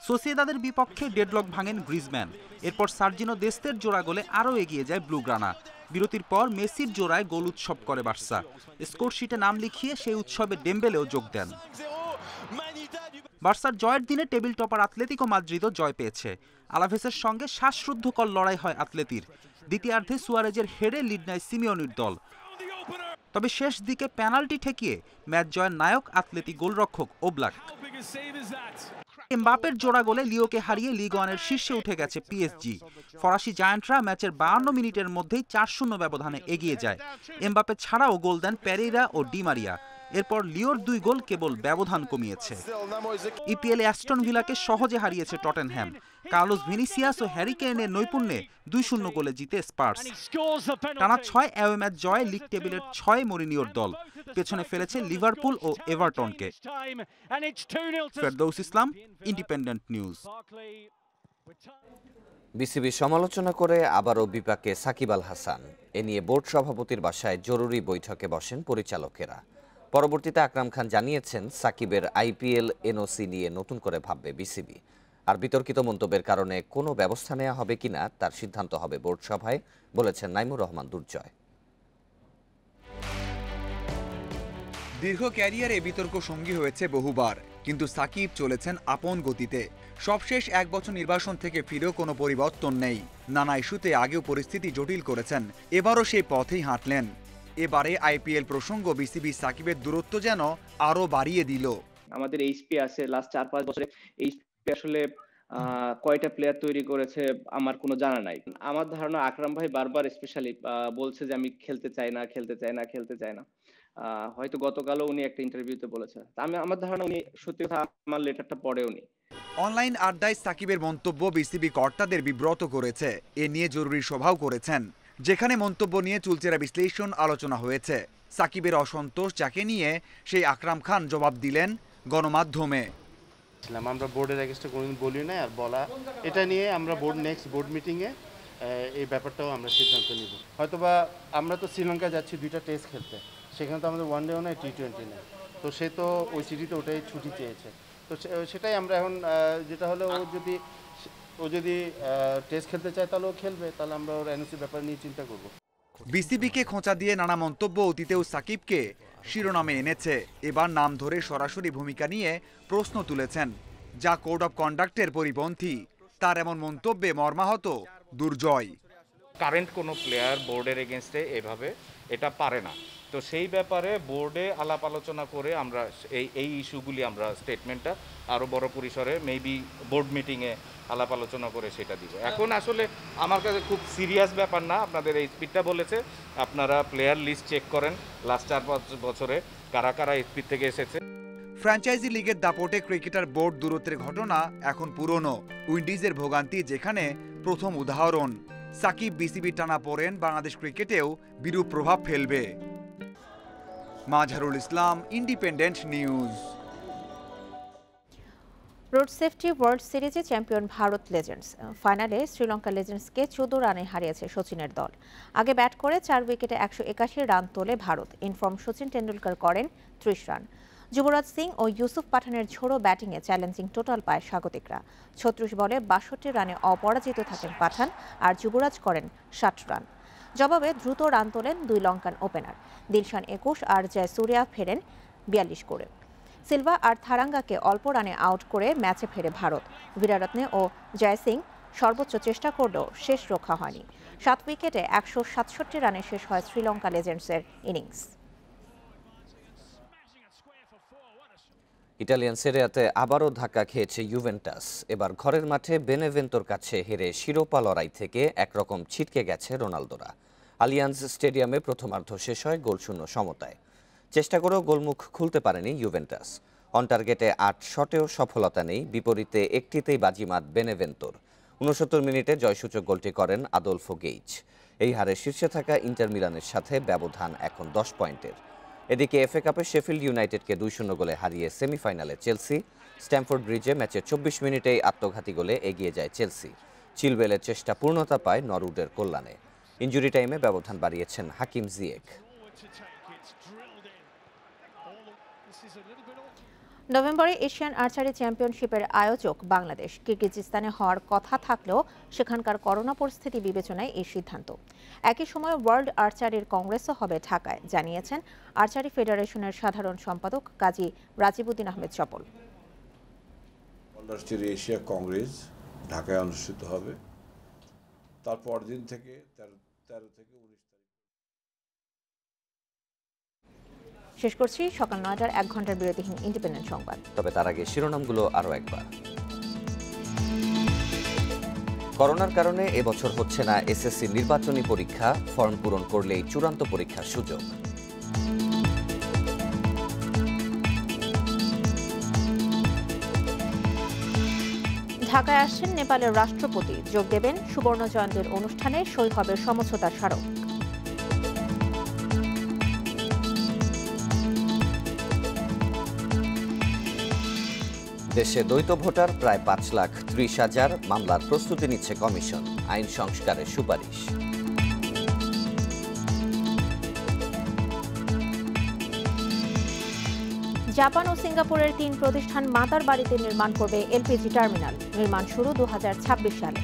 সোসিয়েদাদের বিপক্ষে ডেডলক ভাঙেন গ্রিজম্যান। এরপর সার্জিনো দেস্তের জোড়া গোলে আরও এগিয়ে যায় ব্লুগ্রানা। বিরতির পর মেসির জোড়ায় গোল উৎসব করে বার্সা। স্কোরশিটে নাম লিখিয়ে সেই উৎসবে ডেম্বেলেও যোগ দেন। বার্সার জয়ের দিনে টেবিল টপার আতলেতিকো মাদ্রিদও জয় পেয়েছে। আলাভেসের সঙ্গে শ্বাসরুদ্ধকর লড়াই হয় আতলেতির। দ্বিতীয়ার্ধে সুয়ারেজের হেডে লিড নেয় সিমিওনির দল। তবে শেষ দিকে পেনাল্টি ঠেকিয়ে ম্যাচ জয়ের নায়ক আতলেতি গোলরক্ষক ওব্লাক। এমবাপের জোড়া গোলে লিওকে হারিয়ে লিগ ওয়ানের শীর্ষে উঠে গেছে পিএসজি। ফরাসি জায়ান্টরা ম্যাচের 52 মিনিটের মধ্যেই 4-0 ব্যবধানে এগিয়ে যায়। এমবাপে ছাড়াও গোল দেন পেরেইরা ও ডি মারিয়া। এরপর লিওর 2 গোল কেবল ব্যবধান কমিয়েছে। ইপিএলে অ্যাস্টন ভিলাকে সহজে হারিয়েছে টটেনহ্যাম। কার্লোস ভিনিসিয়াস ও হ্যারি কেইনের নৈপুণ্যে 2-0 গোলে জিতে স্পার্স। টানা 6 অ্যাওয়ে ম্যাচ জয়ে লিগ টেবিলের 6 মরিনিওর দল। পেছনে ফেলেছে লিভারপুল ও এভারটনকে। ফেরদৌস ইসলাম, ইন্ডিপেন্ডেন্ট নিউজ। বিসিবি সমালোচনা করে আবারও বিপাকে সাকিব আল হাসান। এ নিয়ে বোর্ড সভাপতির বাসায় জরুরি বৈঠকে বসেন পরিচালকেরা। পরবর্তীতে আকরাম খান জানিয়েছেন সাকিবের আইপিএল এনওসি নিয়ে নতুন করে ভাববে বিসিবি। আর বিতর্কিত মন্তব্যের কারণে কোনো ব্যবস্থা নেওয়া হবে কিনা তার সিদ্ধান্ত হবে বোর্ড সভায়, বলেছেন নাইমুর রহমান দুর্জয়। দীর্ঘ ক্যারিয়ারে বিতর্ক সঙ্গী হয়েছে বহুবার, কিন্তু সাকিব চলেছেন আপন গতিতে। সবশেষ 1 বছর নির্বাসন থেকে ফিরেও কোনো পরিবর্তন নেই। নানা ইস্যুতে আগেও পরিস্থিতি জটিল করেছেন, এবারও সেই পথেই হাঁটলেন। এবারে আইপিএল প্রসঙ্গ বিসিবি সাকিবের দূরত্ব যেন আরো বাড়িয়ে দিল। আমাদের এইচপি আছে লাস্ট 4-5 বছরে এইচপি আসলে কয়টা প্লেয়ার তৈরি করেছে আমার কোনো জানা নাই। আমার ধারণা আকরাম ভাই বারবার স্পেশালি বলছে যে আমি খেলতে চাই না। হয়তো গতকালও উনি একটা ইন্টারভিউতে বলেছে। আমার ধারণা উনি সত্যি কথা আমার লেটারটা পড়েওনি। অনলাইন আড্ডায় সাকিবের মন্তব্য বিসিবি কর্তাদের বিব্রত করেছে। এ নিয়ে জরুরি সভাও করেছেন, যেখানে মন্তব্য নিয়ে চুলচেরা বিশ্লেষণ আলোচনা হয়েছে। সাকিবের অসন্তোষ যাকে নিয়ে সেই আকরাম খান জবাব দিলেন গণমাধ্যমে। আমরা বোর্ডের এগেইনস্টে কোনোদিন বলি না, আর বলা এটা নিয়ে আমরা নেক্সট বোর্ড মিটিংয়ে এই ব্যাপারটাও আমরা সিদ্ধান্ত নিব। হয়তোবা আমরা তো শ্রীলঙ্কা যাচ্ছি 2টা টেস্ট খেলতে, সেখানে তো আমাদের ওয়ানডেও নাই, টি20 নেই। তো সে তো ওই সিটিতে ওটাই ছুটি চেয়েছে। তো সেটাই আমরা এখন যেটা হলো ও যদি টেস্ট খেলতে চায় তাহলে ও খেলবে, তাহলে আমরা ওর এনওসি ব্যাপার নিয়ে চিন্তা করব। বিসিবিকে খোঁচা দিয়ে নানা মন্তব্য অতীতেও সাকিবকে শিরোনামে এনেছে। এবার নাম ধরে সরাসরি ভূমিকা নিয়ে প্রশ্ন তুলেছেন, যা কোড অফ কন্ডাক্টের পরিপন্থী। তার এমন মন্তব্যে মর্মাহত দুর্জয়। কারেন্ট কোনো প্লেয়ার বোর্ডের এগেনস্টে এভাবে এটা পারে না। তো সেই ব্যাপারে বোর্ডে আলাপ আলোচনা করে আমরা এই ইস্যুগুলি আমরা স্টেটমেন্টটা আরও বড় পরিসরে মেবি বোর্ড মিটিংয়ে আলাপ আলোচনা করে সেটা দিব। এখন আসলে আমার কাছে খুব সিরিয়াস ব্যাপার না। আপনাদের এই স্পিডটা বলেছে, আপনারা প্লেয়ার লিস্ট চেক করেন লাস্ট 4-5 বছরে কারা কারা স্পিড থেকে এসেছে। ফ্র্যাঞ্চাইজি লিগের দাপটে ক্রিকেটার বোর্ড দূরত্বের ঘটনা এখন পুরনো। উইন্ডিজের ভোগান্তি যেখানে প্রথম উদাহরণ। সাকিব বিসিবি টানা পড়েন বাংলাদেশ ক্রিকেটেও বিরূপ প্রভাব ফেলবে। Mazharul Islam, independent news. Road safety world সিরিজে চ্যাম্পিয়ন ভারত লেজেন্ডস। ফাইনালে শ্রীলঙ্কা লেজেন্ডসকে 14 রানে হারিয়েছে সচিনের দল। আগে ব্যাট করে 4 উইকেটে 181 রান তোলে ভারত। ইনফর্ম সচিন টেন্ডুলকার করেন 30 রান। যুবরাজ সিং ও ইউসুফ পাঠানের ঝোড়ো ব্যাটিংয়ে চ্যালেঞ্জিং টোটাল পায় স্বাগতিকরা। 36 বলে 62 রানে অপরাজিত থাকেন পাঠান, আর যুবরাজ করেন 60 রান। জবাবে দ্রুত রান তোলেন 2 লঙ্কান ওপেনার। দিলশান 21 আর জয়সূর্যা ফেরেন 42 করে। সিলভা আর থারাঙ্গাকে অল্প রানে আউট করে ম্যাচে ফেরে ভারত। বীরারত্নে ও জয় সিং সর্বোচ্চ চেষ্টা করলেও শেষ রক্ষা হয়নি। 7 উইকেটে 167 রানে শেষ হয় শ্রীলঙ্কা লেজেন্ডসের ইনিংস। ইটালিয়ান সেরিয়াতে আবারও ধাক্কা খেয়েছে ইউভেন্টাস। এবার ঘরের মাঠে বেনেভেন্তোর কাছে হেরে শিরোপা লড়াই থেকে একরকম ছিটকে গেছে রোনালদোরা। আলিয়ান্স স্টেডিয়ামে প্রথমার্ধ শেষ হয় গোলশূন্য সমতায়। চেষ্টা করেও গোলমুখ খুলতে পারেনি ইউভেন্টাস। অন টার্গেটে 8 শটেও সফলতা নেই, বিপরীতে একটিতেই বাজিমাত বেনেভেন্তোর। 69 মিনিটে জয়সূচক গোলটি করেন আদোলফো গেইজ। এই হারে শীর্ষে থাকা ইন্টার মিলানের সাথে ব্যবধান এখন 10 পয়েন্টের। এদিকে এফএ কাপে শেফিল্ড ইউনাইটেডকে 2-0 গোলে হারিয়ে সেমিফাইনালে চেলসি। স্ট্যামফোর্ড ব্রিজে ম্যাচে 24 মিনিটেই আত্মঘাতী গোলে এগিয়ে যায় চেলসি। চিলওয়েলের চেষ্টা পূর্ণতা পায় নরউডের কল্যাণে। ইনজুরি টাইমে ব্যবধান বাড়িয়েছেন হাকিম জিয়েক। নভেম্বরে এশিয়ান আর্চারি চ্যাম্পিয়নশিপের আয়োজক বাংলাদেশ। কিরগিজস্তানে হওয়ার কথা থাকলেও সেখানকার করোনা পরিস্থিতি বিবেচনায় এই সিদ্ধান্ত। একই সময় ওয়ার্ল্ড আর্চারির কংগ্রেসও হবে ঢাকায়, জানিয়েছেন আর্চারি ফেডারেশনের সাধারণ সম্পাদক কাজী রাজিবউদ্দিন আহমেদ চপল। রাষ্ট্রীয় এশিয়া কংগ্রেস ঢাকায় অনুষ্ঠিত হবে। তারপর দিন থেকে 13 থেকে 19 তারিখ। শেষ করছি সকাল 9টার 1 ঘন্টার বিরতিহীন ইন্ডিপেন্ডেন্ট সংবাদ। তবে তার আগে শিরোনামগুলো আরও একবার। করোনার কারণে এবছর হচ্ছে না এসএসসি নির্বাচনী পরীক্ষা, ফর্ম পূরণ করলেই চূড়ান্ত পরীক্ষার সুযোগ। ঢাকায় আসছেন নেপালের রাষ্ট্রপতি, যোগ দেবেন সুবর্ণ জয়ন্তীর অনুষ্ঠানে, সই হবে সমঝোতা স্মারক। দেশে দ্বৈত ভোটার প্রায় 5,30,000, মামলার প্রস্তুতি নিচ্ছে কমিশন, আইন সংস্কারের সুপারিশ। জাপান ও সিঙ্গাপুরের 3 প্রতিষ্ঠান মাতার বাড়িতে নির্মাণ করবে এলপিজি টার্মিনাল, নির্মাণ শুরু 2026 সালে।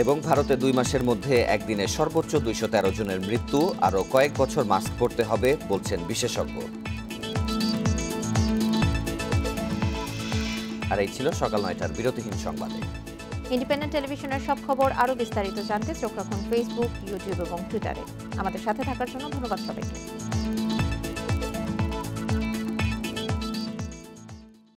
এবং ভারতে 2 মাসের মধ্যে একদিনে সর্বোচ্চ 213 জনের মৃত্যু, আরও কয়েক বছর মাস্ক পরতে হবে বলছেন বিশেষজ্ঞ। আর এই ছিল সকাল 9টার বিরতিহীন সংবাদে। ইন্ডিপেন্ডেন্ট টেলিভিশনের সব খবর আরও বিস্তারিত জানতে চোখ রাখুন ফেসবুক, ইউটিউব এবং টুইটারে। আমাদের সাথে থাকার জন্য ধন্যবাদ সবাইকে।